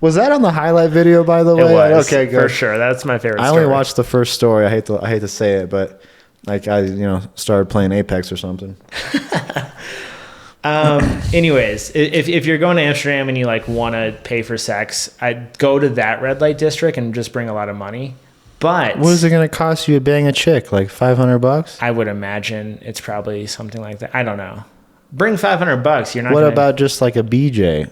Was that on the highlight video, by the way? It was. Okay, good. For sure. That's my favorite story. I only watched the first story. I hate to say it, but like I started playing Apex or something. Anyways, if you're going to Amsterdam and you like want to pay for sex, I'd go to that red light district and just bring a lot of money. But what is it going to cost you to bang a chick? Like $500? I would imagine it's probably something like that. I don't know. Bring $500. You're not. What about just like a BJ?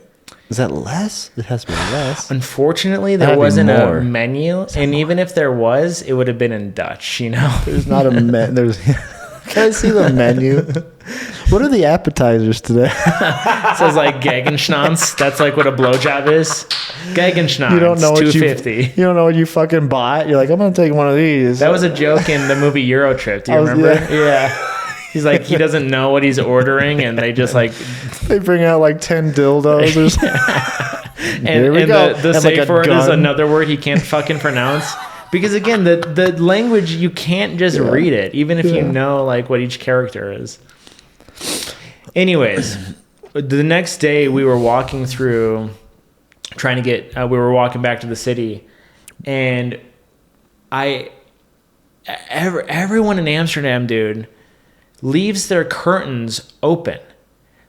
Is that less? It has to be less. Unfortunately, there wasn't a menu, and even if there was, it would have been in Dutch. There's not a menu. Can I see the menu? What are the appetizers today? It says like Gegenschnanz. That's like what a blowjob is. Gegenschnanz. You don't know what $2.50. You don't know what you fucking bought. You're like, I'm gonna take one of these. That was a joke in the movie Euro Trip. Do you remember? Yeah. He's like, he doesn't know what he's ordering, and they just like they bring out like 10 dildos or something. and the safe word is another word he can't fucking pronounce. Because again, the language, you can't just read it, even if you know like what each character is. Anyways, the next day we were walking through, we were walking back to the city, and everyone in Amsterdam, dude, leaves their curtains open.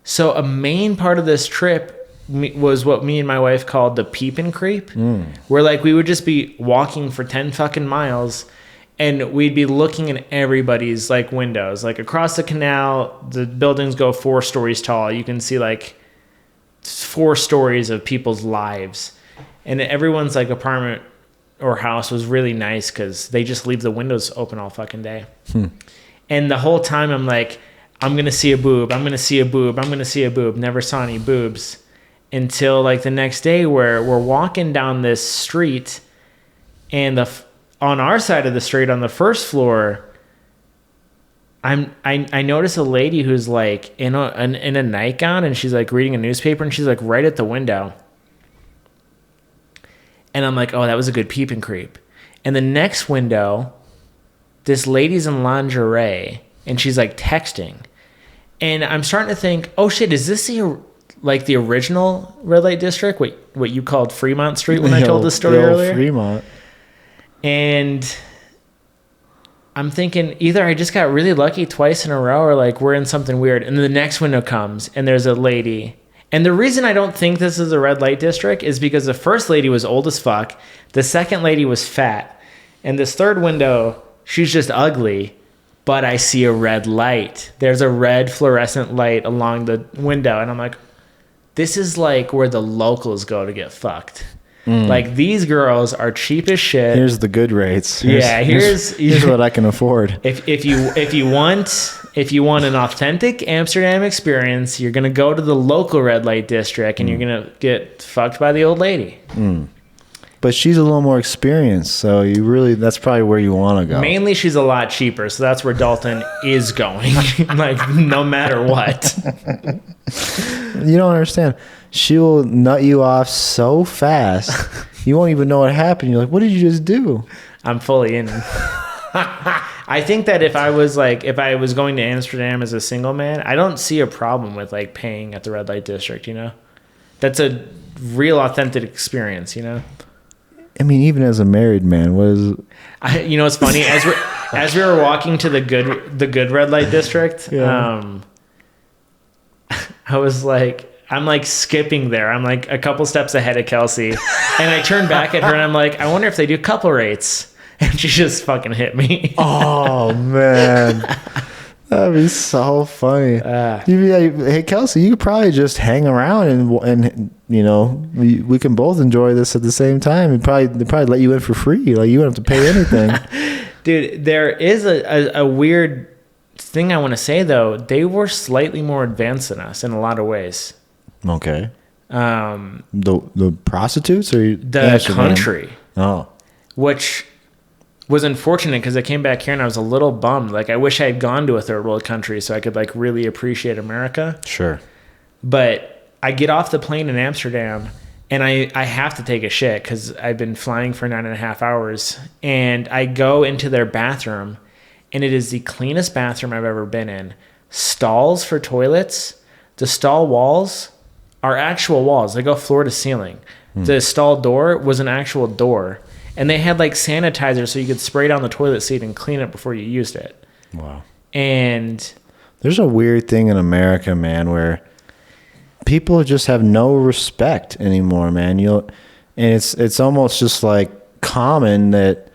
So a main part of this trip was what me and my wife called the peep and creep, where like we would just be walking for 10 fucking miles and we'd be looking in everybody's like windows, like across the canal. The buildings go 4 stories tall. You can see like 4 stories of people's lives, and everyone's like apartment or house was really nice because they just leave the windows open all fucking day. And the whole time I'm like, I'm gonna see a boob, I'm gonna see a boob, I'm gonna see a boob. Never saw any boobs until like the next day, where we're walking down this street, and on our side of the street on the first floor, I notice a lady who's like in a nightgown, and she's like reading a newspaper, and she's like right at the window. And I'm like, oh, that was a good peep and creep. And the next window, this lady's in lingerie, and she's like texting. And I'm starting to think, oh shit, is this the original red light district? What you called Fremont Street when I told this story earlier? Fremont. And I'm thinking either I just got really lucky twice in a row, or like we're in something weird. And the next window comes, and there's a lady. And the reason I don't think this is a red light district is because the first lady was old as fuck. The second lady was fat. And this third window, she's just ugly. But I see a red light. There's a red fluorescent light along the window. And I'm like, this is like where the locals go to get fucked. Like, these girls are cheap as shit. Here's the good rates. Here's what I can afford. If you want an authentic Amsterdam experience, you're gonna go to the local red light district, and you're gonna get fucked by the old lady. but she's a little more experienced, so that's probably where you want to go. Mainly, she's a lot cheaper, so that's where Dalton is going. Like, no matter what. You don't understand. She will nut you off so fast, you won't even know what happened. You're like, what did you just do? I'm fully in. I think that if I was going to Amsterdam as a single man, I don't see a problem with like paying at the red light district, you know? That's a real authentic experience, you know? I mean, even as a married man, you know, it's funny as we were walking to the good red light district, I was like, I'm like skipping there. I'm like a couple steps ahead of Kelsey. And I turned back at her and I'm like, I wonder if they do couple rates. And she just fucking hit me. Oh, man. That'd be so funny. You'd be like, hey, Kelsey, you could probably just hang around and you know, we can both enjoy this at the same time. They'd probably let you in for free. Like, you wouldn't have to pay anything. Dude, there is a weird thing I want to say, though. They were slightly more advanced than us in a lot of ways. Okay. The prostitutes or the country? Oh, which was unfortunate because I came back here and I was a little bummed. Like, I wish I had gone to a third world country so I could like really appreciate America. Sure. But I get off the plane in Amsterdam and I have to take a shit because I've been flying for 9.5 hours. And I go into their bathroom and it is the cleanest bathroom I've ever been in. Stalls for toilets. The stall walls are actual walls. They go floor to ceiling. The stall door was an actual door. And they had like sanitizer so you could spray down the toilet seat and clean it before you used it. Wow. And there's a weird thing in America, man, where people just have no respect anymore, man. And it's almost just like common that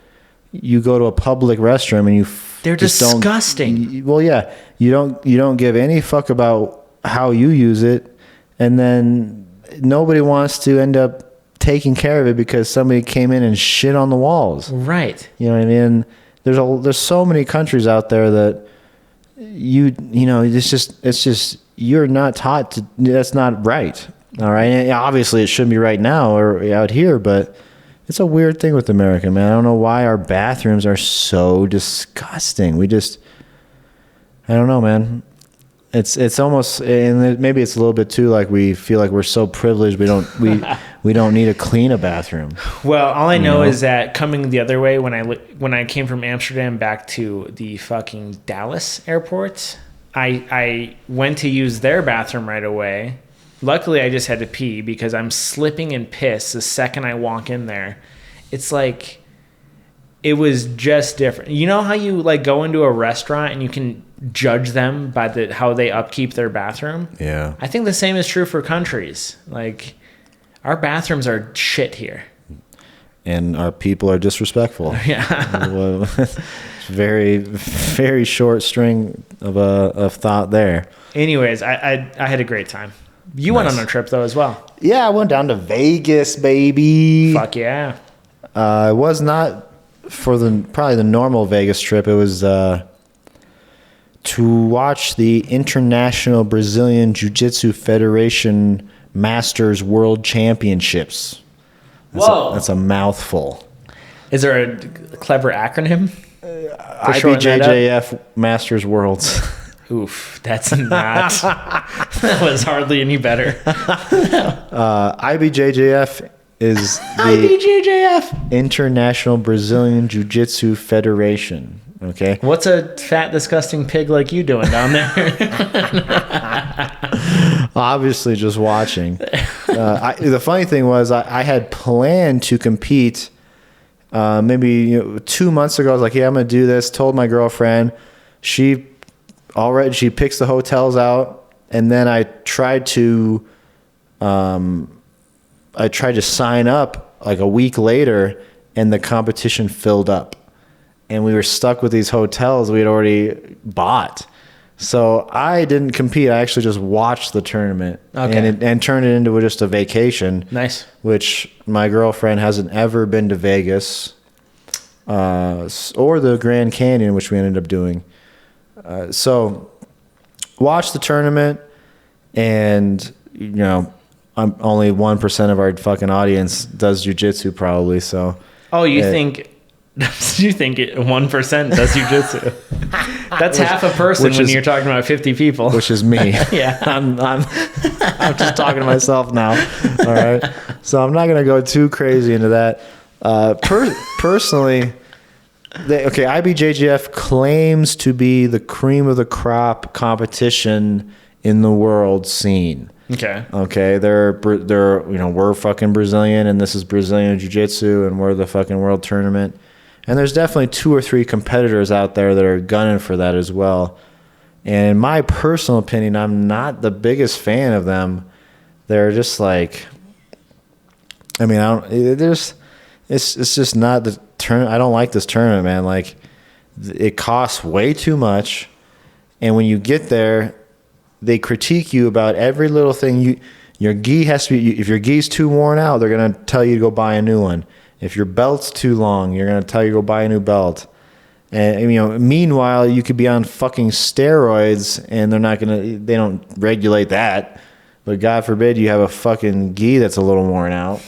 you go to a public restroom and they're disgusting. Well, yeah, you don't give any fuck about how you use it. And then nobody wants to end up taking care of it because somebody came in and shit on the walls. Right. You know what I mean? There's so many countries out there that you know, it's just you're not taught to. That's not right. All right. And obviously, it shouldn't be right now or out here, but it's a weird thing with America, man. I don't know why our bathrooms are so disgusting. I don't know, man. It's almost, and maybe it's a little bit too like we feel like we're so privileged we don't need to clean a bathroom. Well, all I know is that coming the other way when I came from Amsterdam back to the fucking Dallas airport, I went to use their bathroom right away. Luckily, I just had to pee because I'm slipping in piss the second I walk in there. It's like it was just different. You know how you like go into a restaurant and you can judge them by how they upkeep their bathroom? Yeah. I think the same is true for countries. Like, our bathrooms are shit here. And our people are disrespectful. Yeah. Very, very short string of thought there. Anyways, I had a great time. You went on a trip, though, as well. Yeah, I went down to Vegas, baby. Fuck yeah. It was not for probably the normal Vegas trip. It was to watch the International Brazilian Jiu-Jitsu Federation Masters World Championships. Whoa. That's a mouthful. Is there a clever acronym? IBJJF Masters Worlds. Oof, that's not. That was hardly any better. IBJJF is the IBJJF International Brazilian Jiu-Jitsu Federation. Okay. What's a fat, disgusting pig like you doing down there? Obviously, just watching. The funny thing was, I had planned to compete. Maybe 2 months ago, I was like, "Yeah, I'm gonna do this." Told my girlfriend. She picks the hotels out, and then I tried to sign up like a week later, and the competition filled up. And we were stuck with these hotels we had already bought. So I didn't compete. I actually just watched the tournament and turned it into just a vacation. Nice. Which my girlfriend hasn't ever been to Vegas or the Grand Canyon, which we ended up doing. So watched the tournament and, only 1% of our fucking audience does jujitsu probably. So. Oh, you think 1% does jujitsu? That's half a person when you're talking about 50 people. Which is me. Yeah. I'm just talking to myself now. All right. So I'm not going to go too crazy into that. Personally, IBJJF claims to be the cream of the crop competition in the world scene. Okay. They're we're fucking Brazilian, and this is Brazilian Jiu-Jitsu, and we're the fucking world tournament. And there's definitely 2 or 3 competitors out there that are gunning for that as well. And in my personal opinion, I'm not the biggest fan of them. They're just like, I mean, it's just not the turn. I don't like this tournament, man. Like, it costs way too much. And when you get there, they critique you about every little thing. Your gi has to be, if your gi's too worn out, they're going to tell you to go buy a new one. If your belt's too long, you're going to tell you to go buy a new belt. And, meanwhile, you could be on fucking steroids and they don't regulate that. But God forbid you have a fucking gi that's a little worn out,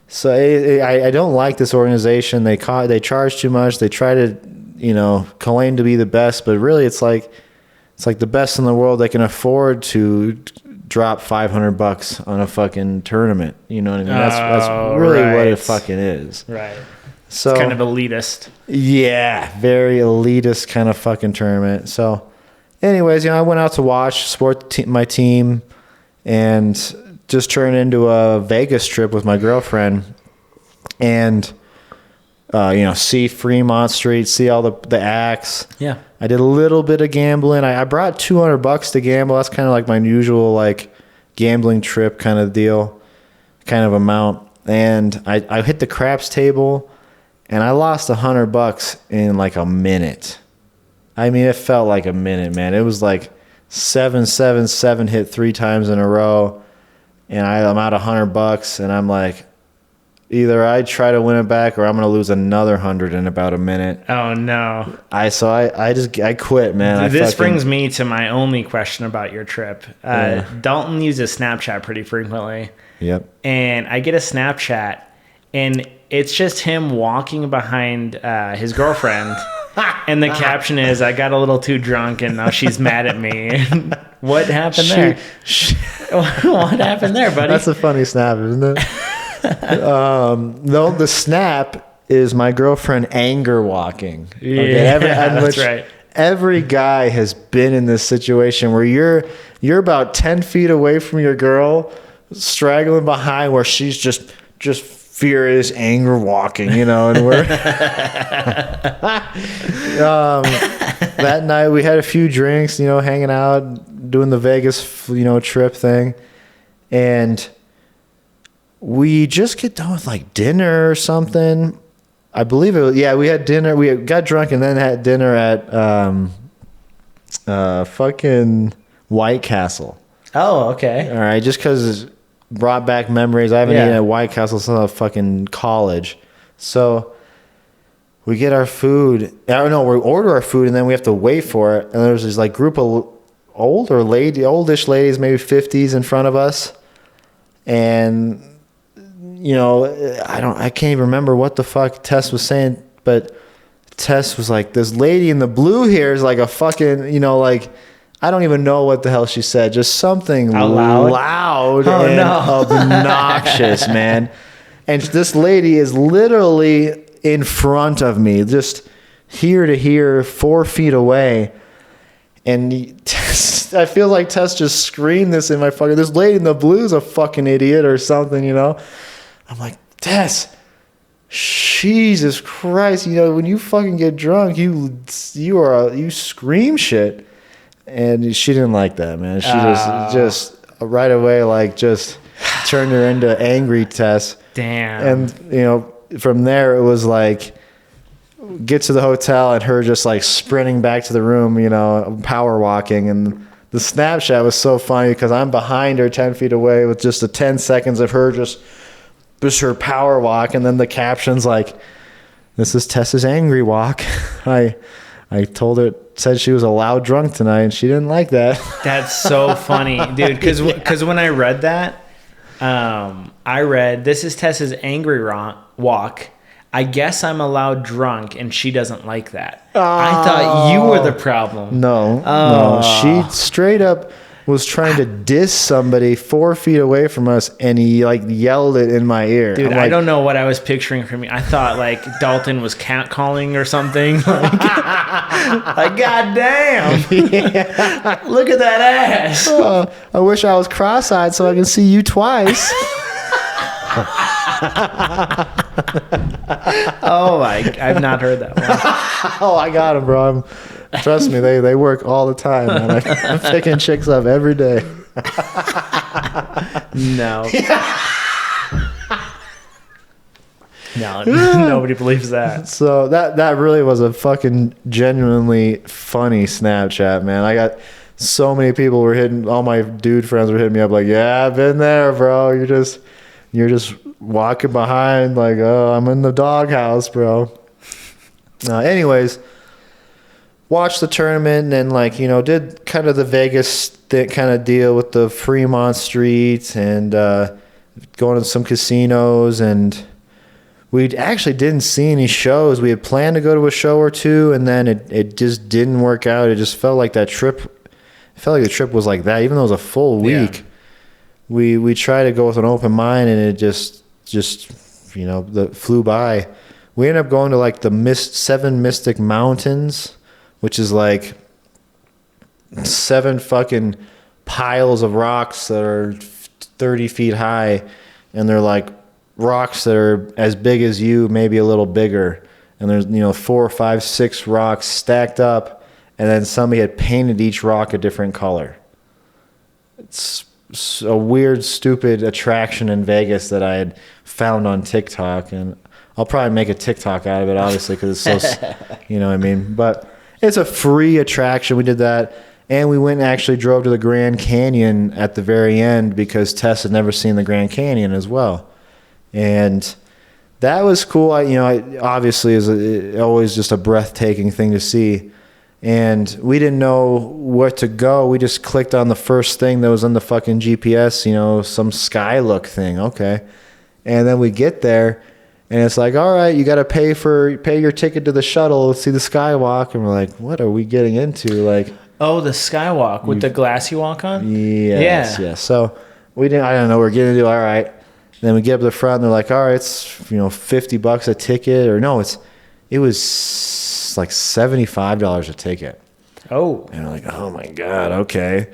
So I don't like this organization. They charge too much. They try to, claim to be the best, but really it's like the best in the world. They can afford to drop $500 on a fucking tournament. You know what I mean? That's really what it fucking is. Right. So it's kind of elitist. Yeah, very elitist kind of fucking tournament. So, anyways, I went out to watch my team, and just turned into a Vegas trip with my girlfriend, and see Fremont Street, see all the acts. Yeah. I did a little bit of gambling. I brought $200 to gamble. That's kind of like my usual like gambling trip kind of deal, kind of amount. And I hit the craps table, and I lost $100 in like a minute. I mean, it felt like a minute, man. It was like 7-7-7 hit 3 times in a row, and I'm out $100, and I'm like, either I try to win it back, or I'm gonna lose another 100 in about a minute. Oh no! I quit, man. This brings me to my only question about your trip. Dalton uses Snapchat pretty frequently. Yep. And I get a Snapchat, and it's just him walking behind his girlfriend, and the caption is, "I got a little too drunk, and now she's mad at me." What happened there? What happened there, buddy? That's a funny snap, isn't it? No, the snap is my girlfriend anger walking. Okay? That's right. Every guy has been in this situation where you're about 10 feet away from your girl, straggling behind, where she's just furious anger walking, and we're that night we had a few drinks, hanging out, doing the Vegas, trip thing, and we just get done with like dinner or something. I believe it was, we had dinner. We got drunk and then had dinner at fucking White Castle. Oh, okay. All right, just because it brought back memories. I haven't eaten at White Castle since fucking college. So we get our food. I don't know, we order our food and then we have to wait for it. And there's this like group of oldish ladies, maybe 50s in front of us. And I can't even remember what the fuck Tess was saying, but Tess was like, this lady in the blue here is like a fucking, like, I don't even know what the hell she said. Just something loud and obnoxious, man. And this lady is literally in front of me, just here to here, 4 feet away. And I feel like Tess just screamed this in my fucking, this lady in the blue is a fucking idiot or something, I'm like, Tess, Jesus Christ, when you fucking get drunk, you scream shit. And she didn't like that, man. She just right away, like, just turned her into angry Tess. Damn. And, from there, it was like, get to the hotel and her just like sprinting back to the room, power walking. And the Snapchat was so funny because I'm behind her 10 feet away with just the 10 seconds of her just her power walk, and then the caption's like, "This is Tess's angry walk." I told her said she was a loud drunk tonight, and she didn't like that. That's so funny, dude. Because when I read that, I read, "This is Tessa's angry walk. I guess I'm allowed drunk, and she doesn't like that." I thought you were the problem. No, she straight up was trying to diss somebody 4 feet away from us, and he like yelled it in my ear. Dude, I don't know what I was picturing from you. I thought like Dalton was catcalling or something. Like goddamn, look at that ass. I wish I was cross-eyed so I can see you twice. I've not heard that one. I got him, bro. Trust me, they work all the time, man. I'm picking chicks up every day. No. No, nobody believes that. So that really was a fucking genuinely funny Snapchat, man. I got so many people were hitting, all my dude friends were hitting me up like, yeah, I've been there, bro. You're just walking behind like, oh, I'm in the doghouse, bro. Anyways, watched the tournament and like, you know, did kind of the Vegas kind of deal with the Fremont Street and going to some casinos, and we actually didn't see any shows. We had planned to go to a show or two, and then it just didn't work out. It just felt like the trip was like that, even though it was a full week. Yeah. We tried to go with an open mind, and it just you know, flew by. We ended up going to like the Seven Mystic Mountains, which is like 7 fucking piles of rocks that are 30 feet high, and they're like rocks that are as big as you, maybe a little bigger. And there's, you know, 4, 5, 6 rocks stacked up, and then somebody had painted each rock a different color. It's a weird, stupid attraction in Vegas that I had found on TikTok, and I'll probably make a TikTok out of it, obviously, because it's so, you know what I mean? But it's a free attraction. We did that, and we went and actually drove to the Grand Canyon at the very end because Tess had never seen the Grand Canyon as well. And that was cool. Obviously is always just a breathtaking thing to see. And we didn't know where to go. We just clicked on the first thing that was on the fucking GPS, you know, some Skylook thing. Okay. And then we get there, and it's like, all right, you got to pay your ticket to the shuttle, see the Skywalk. And we're like, what are we getting into? Like, oh, the Skywalk with the glass you walk on? Yes, yeah. So I don't know, we're getting to do, all right. And then we get up to the front, and they're like, all right, it's, you know, $50 a ticket. Or no, it was like $75 a ticket. Oh. And we're like, oh my God, okay.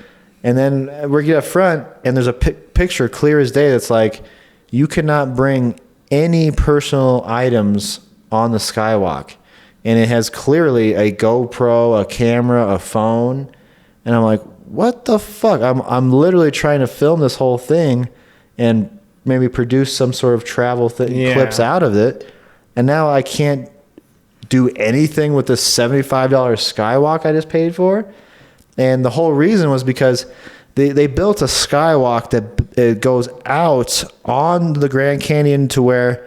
And then we get up front, and there's a picture clear as day that's like, you cannot bring any personal items on the Skywalk. And it has clearly a GoPro, a camera, a phone. And I'm like, what the fuck? I'm literally trying to film this whole thing and maybe produce some sort of travel clips out of it. And now I can't do anything with the $75 Skywalk I just paid for. And the whole reason was because they built a Skywalk that it goes out on the Grand Canyon to where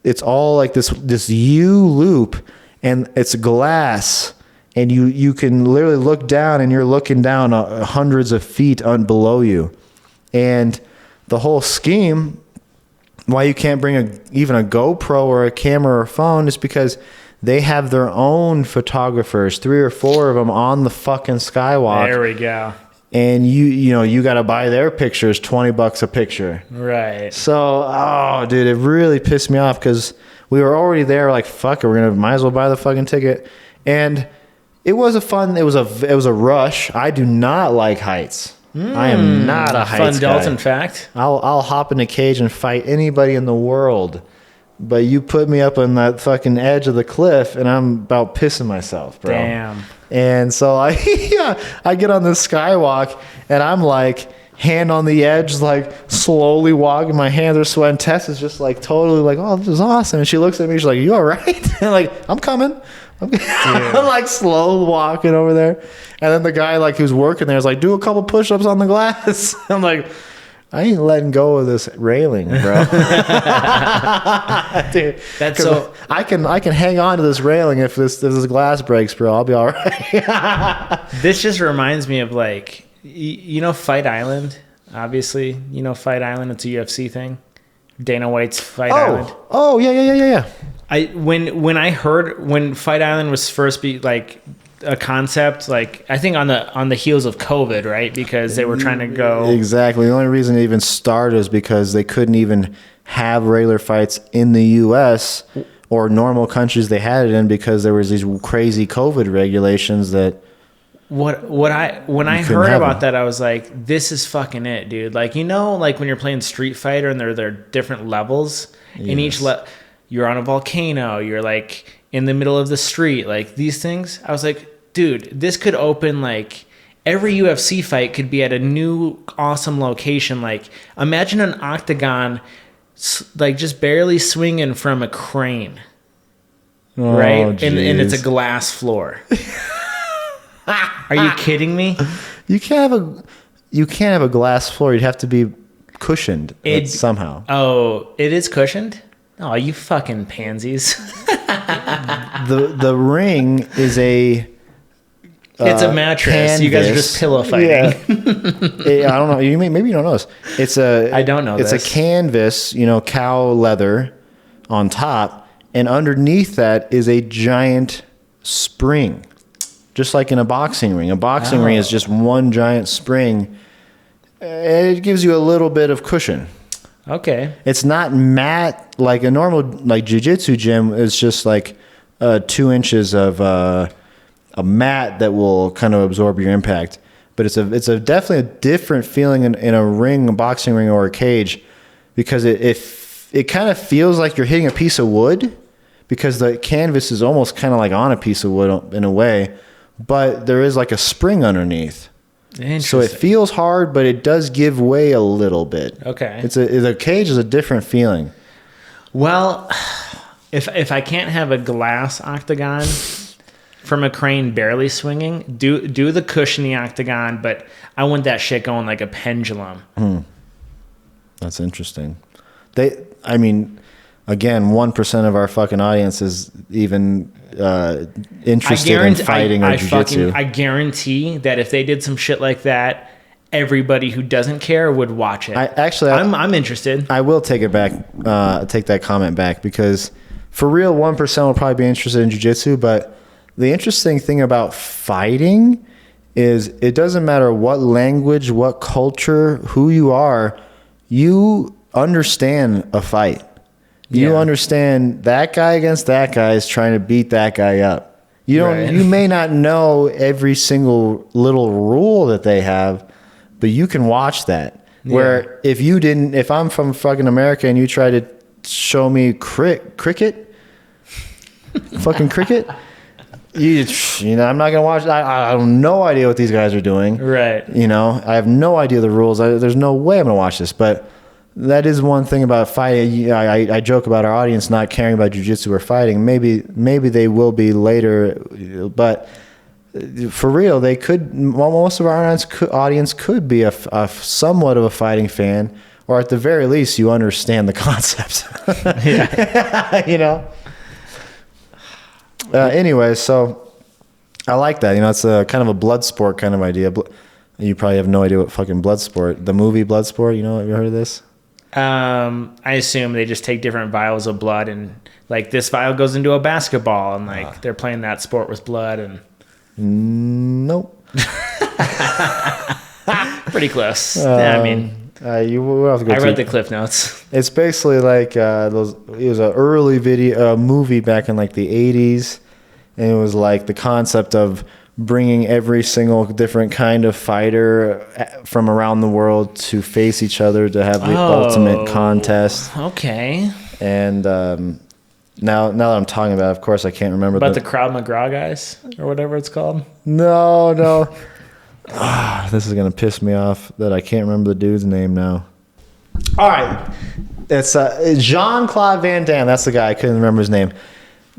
it's all like this U loop, and it's glass, and you can literally look down, and you're looking down hundreds of feet below you. And the whole scheme, why you can't bring even a GoPro or a camera or a phone, is because they have their own photographers, 3 or 4 of them on the fucking Skywalk. There we go. And you got to buy their pictures, $20 a picture. Right. So, dude, it really pissed me off because we were already there. Like, fuck it, might as well buy the fucking ticket. And it was a rush. I do not like heights. I am not a heights guy. Fun Dalton fact. I'll hop in a cage and fight anybody in the world. But you put me up on that fucking edge of the cliff, and I'm about pissing myself, bro. Damn. And so I get on this Skywalk, and I'm like, hand on the edge, like slowly walking. My hands are sweating. Tess is just like totally like, oh, this is awesome. And she looks at me, she's like, you all right? And like, I'm coming. I'm like slow walking over there. And then the guy like who's working there is like, do a couple push-ups on the glass. I'm like, I ain't letting go of this railing, bro. Dude, That's so. I can hang on to this railing if this glass breaks, bro. I'll be all right. This just reminds me of like, Fight Island. Obviously, Fight Island. It's a UFC thing. Dana White's Fight Island. Oh, yeah. When I heard when Fight Island was first like a concept, like I think on the heels of COVID, right? Because they were trying to go exactly. The only reason it even started is because they couldn't even have regular fights in the U.S. or normal countries they had it in because there was these crazy COVID regulations that. When I heard about that, I was like, this is fucking it, dude. Like, like when you're playing Street Fighter and there are different levels in each you're on a volcano, you're like in the middle of the street, like these things. I was like, dude, this could open like every UFC fight could be at a new awesome location. Like imagine an octagon like just barely swinging from a crane. Right? And it's a glass floor. Are you kidding me? You can't have a glass floor. You'd have to be cushioned somehow. Oh, it is cushioned? Oh, you fucking pansies. The ring is a it's a mattress. Canvas. You guys are just pillow fighting. Yeah. I don't know. Maybe you don't know this. I don't know. It's a canvas, cow leather on top, and underneath that is a giant spring. Just like in a boxing ring. A boxing ring is just one giant spring. It gives you a little bit of cushion. Okay. It's not mat like a normal like jiu-jitsu gym. It's just like 2 inches of a mat that will kind of absorb your impact. But it's a definitely a different feeling in a ring, a boxing ring, or a cage, because it kind of feels like you're hitting a piece of wood, because the canvas is almost kind of like on a piece of wood in a way. But there is like a spring underneath. So it feels hard, but it does give way a little bit. Okay. The cage is a different feeling. Well, if I can't have a glass octagon from a crane barely swinging, do the cushiony octagon, but I want that shit going like a pendulum. That's interesting. Again, 1% of our fucking audience is even interested in fighting or jiu-jitsu. I guarantee that if they did some shit like that, everybody who doesn't care would watch it. I'm interested. I will take it back. Take that comment back, because for real, 1% will probably be interested in jiu-jitsu. But the interesting thing about fighting is it doesn't matter what language, what culture, who you are, you understand a fight. You understand that guy against that guy is trying to beat that guy up. You may not know every single little rule that they have, but you can watch that. Yeah. Where if I'm from fucking America and you try to show me cricket, fucking cricket, I'm not gonna watch. I have no idea what these guys are doing. Right. I have no idea the rules. There's no way I'm gonna watch this, but. That is one thing about fighting. I joke about our audience not caring about jiu-jitsu or fighting. Maybe they will be later, but for real, they could. Most of our audience could be a somewhat of a fighting fan, or at the very least, you understand the concept. Anyway, so I like that. It's a kind of a blood sport kind of idea. You probably have no idea what fucking blood sport. The movie Bloodsport. Have you heard of this? I assume they just take different vials of blood, and like this vial goes into a basketball, and like they're playing that sport with blood. And nope. Pretty close. I read the Cliff Notes. It's basically like it was an early movie back in like the 80s, and it was like the concept of bringing every single different kind of fighter from around the world to face each other to have the ultimate contest. Okay. And now that I'm talking about it, of course, I can't remember. About the Krav Maga guys or whatever it's called? No. This is going to piss me off that I can't remember the dude's name now. All right. It's Jean-Claude Van Damme. That's the guy. I couldn't remember his name.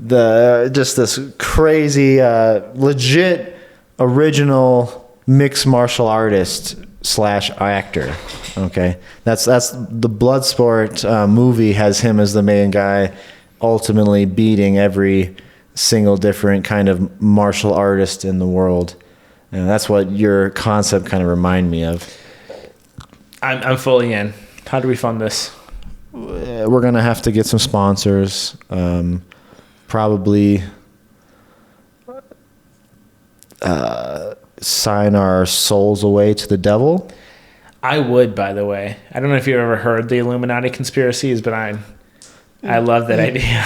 Just this crazy, legit, original mixed martial artist / actor. Okay, that's the Bloodsport movie has him as the main guy, ultimately beating every single different kind of martial artist in the world, and that's what your concept kind of remind me of. I'm fully in. How do we fund this? We're gonna have to get some sponsors, probably sign our souls away to the devil. I would, by the way. I don't know if you've ever heard the Illuminati conspiracies, but I love that idea.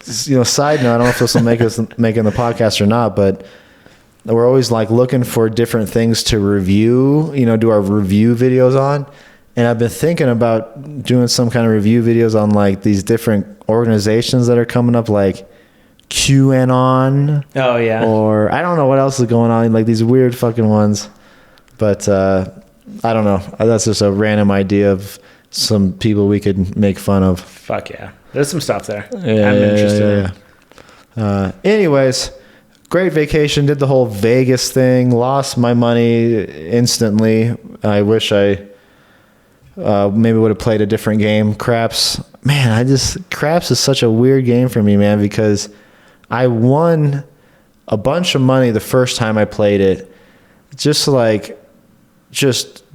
Side note, I don't know if this will make us making the podcast or not, but we're always like looking for different things to review, do our review videos on. And I've been thinking about doing some kind of review videos on like these different organizations that are coming up, like QAnon. Oh yeah. Or I don't know what else is going on, like these weird fucking ones. But I don't know. That's just a random idea of some people we could make fun of. Fuck yeah. There's some stuff there. Yeah, I'm interested in. Anyways, great vacation. Did the whole Vegas thing. Lost my money instantly. I wish I maybe would have played a different game. Craps. Man, craps is such a weird game for me, man, because I won a bunch of money the first time I played it. Just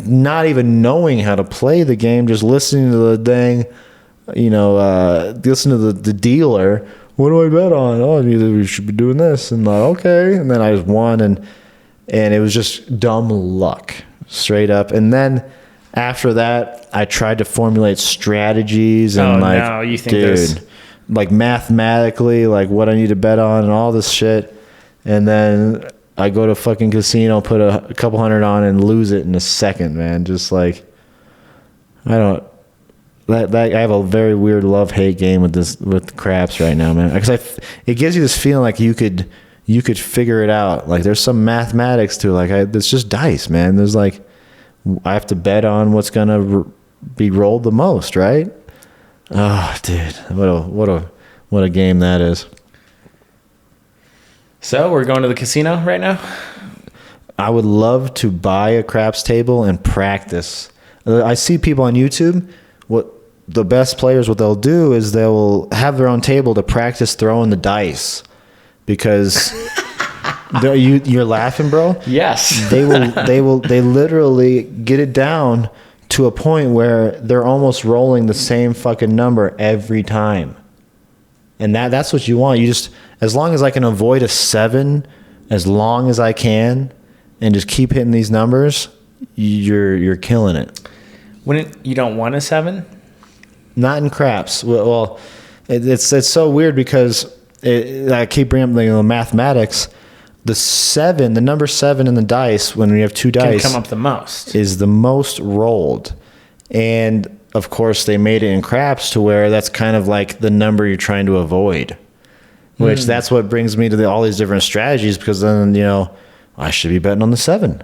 not even knowing how to play the game, just listening to the thing, listen to the dealer. What do I bet on? Oh, we should be doing this. And okay. And then I just won, and it was just dumb luck, straight up. And then after that, I tried to formulate strategies and you think this? Like mathematically, like what I need to bet on and all this shit. And then I go to a fucking casino, put a couple hundred on, and lose it in a second, man. Just like, I have a very weird love-hate game with craps right now, man. Because it gives you this feeling like you could figure it out. Like there's some mathematics to it. Like it's just dice, man. There's like, I have to bet on what's gonna be rolled the most, right? Oh, dude, what a game that is. So we're going to the casino right now? I would love to buy a craps table and practice. I see people on YouTube, what the best players, what they'll do is they'll have their own table to practice throwing the dice, because you're laughing, bro. Yes. They literally get it down to a point where they're almost rolling the same fucking number every time. And that's what you want. You just, as long as I can avoid a 7, as long as I can, and just keep hitting these numbers, you're killing it. You don't want a 7? Not in craps. Well, it's so weird because I keep bringing up the mathematics. The number 7 in the dice, when we have 2 dice, can come up the most. Is the most rolled. And of course, they made it in craps to where that's kind of like the number you're trying to avoid. Which that's what brings me to all these different strategies, because then, I should be betting on the 7.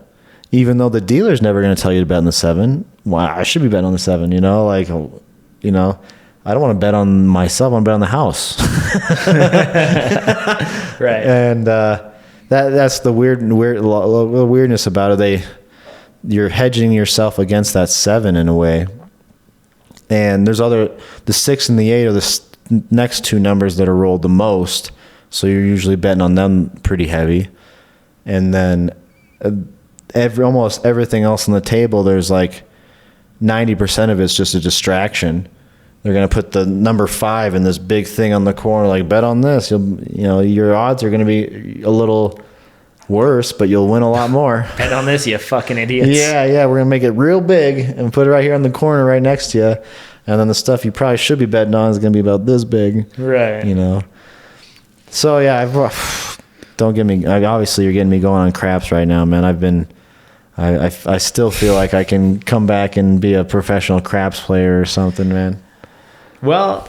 Even though the dealer's never going to tell you to bet on the 7. Well, I should be betting on the 7, I don't want to bet on myself, I want to bet on the house. Right. And that's the weirdness about it. You're hedging yourself against that 7 in a way. And there's the 6 and the 8 are the next 2 numbers that are rolled the most, so you're usually betting on them pretty heavy. And then almost everything else on the table, there's like 90% of it's just a distraction. They're going to put the number 5 in this big thing on the corner, like, bet on this. Your odds are going to be a little worse, but you'll win a lot more. Bet on this, you fucking idiots. Yeah, we're going to make it real big and put it right here on the corner right next to you. And then the stuff you probably should be betting on is going to be about this big. Right. So, yeah, don't get me... Obviously, you're getting me going on craps right now, man. I still feel like I can come back and be a professional craps player or something, man. Well,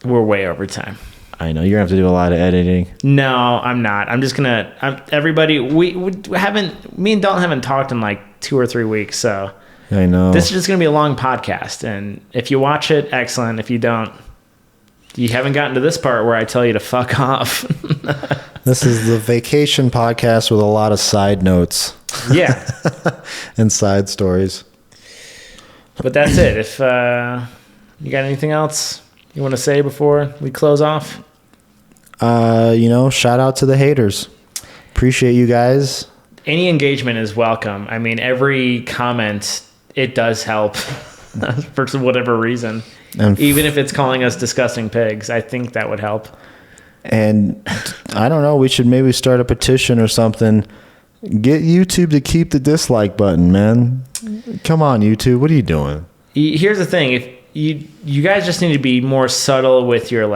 we're way over time. I know. You're going to have to do a lot of editing. No, I'm not. I'm just going to... Everybody... We haven't... Me and Dalton haven't talked in like 2 or 3 weeks, so... I know. This is just going to be a long podcast, and if you watch it, excellent. If you don't, you haven't gotten to this part where I tell you to fuck off. This is the vacation podcast with a lot of side notes. Yeah. And side stories. But that's it. If you got anything else you want to say before we close off? Shout out to the haters. Appreciate you guys. Any engagement is welcome. I mean, every comment, it does help for whatever reason. And even if it's calling us disgusting pigs, I think that would help. And I don't know, we should maybe start a petition or something. Get YouTube to keep the dislike button, man. Come on, YouTube. What are you doing? Here's the thing. If you guys just need to be more subtle with your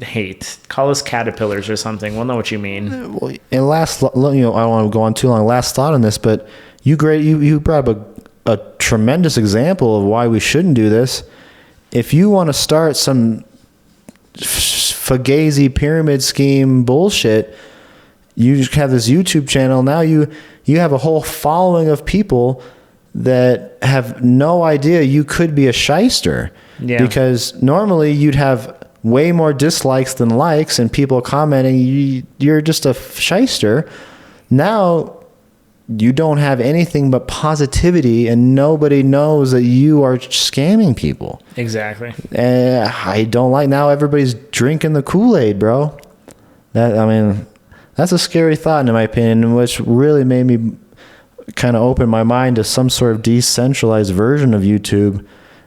hate. Call us caterpillars or something. We'll know what you mean. And I don't want to go on too long. Last thought on this, but you brought up a tremendous example of why we shouldn't do this. If you want to start some fugazi pyramid scheme bullshit, you just have this YouTube channel. Now you have a whole following of people that have no idea you could be a shyster. Yeah. Because normally you'd have way more dislikes than likes and people commenting you're just a shyster. Now you don't have anything but positivity and nobody knows that you are scamming people. Exactly. I don't like now everybody's drinking the Kool-Aid, bro. That's a scary thought in my opinion, which really made me kind of open my mind to some sort of decentralized version of YouTube.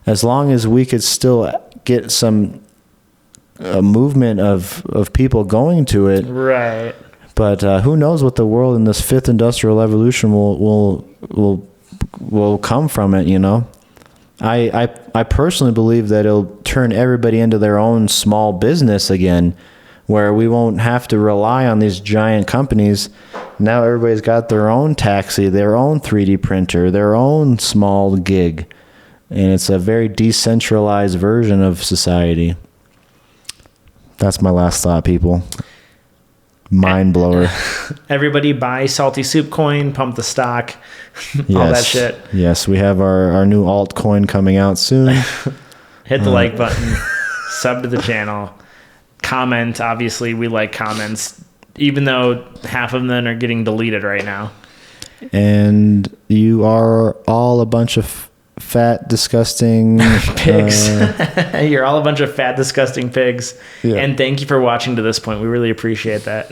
As long as we could still get some movement of people going to it. Right. But who knows what the world in this fifth industrial revolution will come from it, I personally believe that it'll turn everybody into their own small business again, where we won't have to rely on these giant companies. Now everybody's got their own taxi, their own 3D printer, their own small gig. And it's a very decentralized version of society. That's my last thought, people. Mind blower. Everybody buy Salty Soup coin, pump the stock, all that shit. Yes, we have our new altcoin coming out soon. Hit the like button, sub to the channel, comment. Obviously, we like comments, even though half of them are getting deleted right now. And you are all a bunch of fat, disgusting pigs. You're all a bunch of fat, disgusting pigs. Yeah. And thank you for watching to this point. We really appreciate that.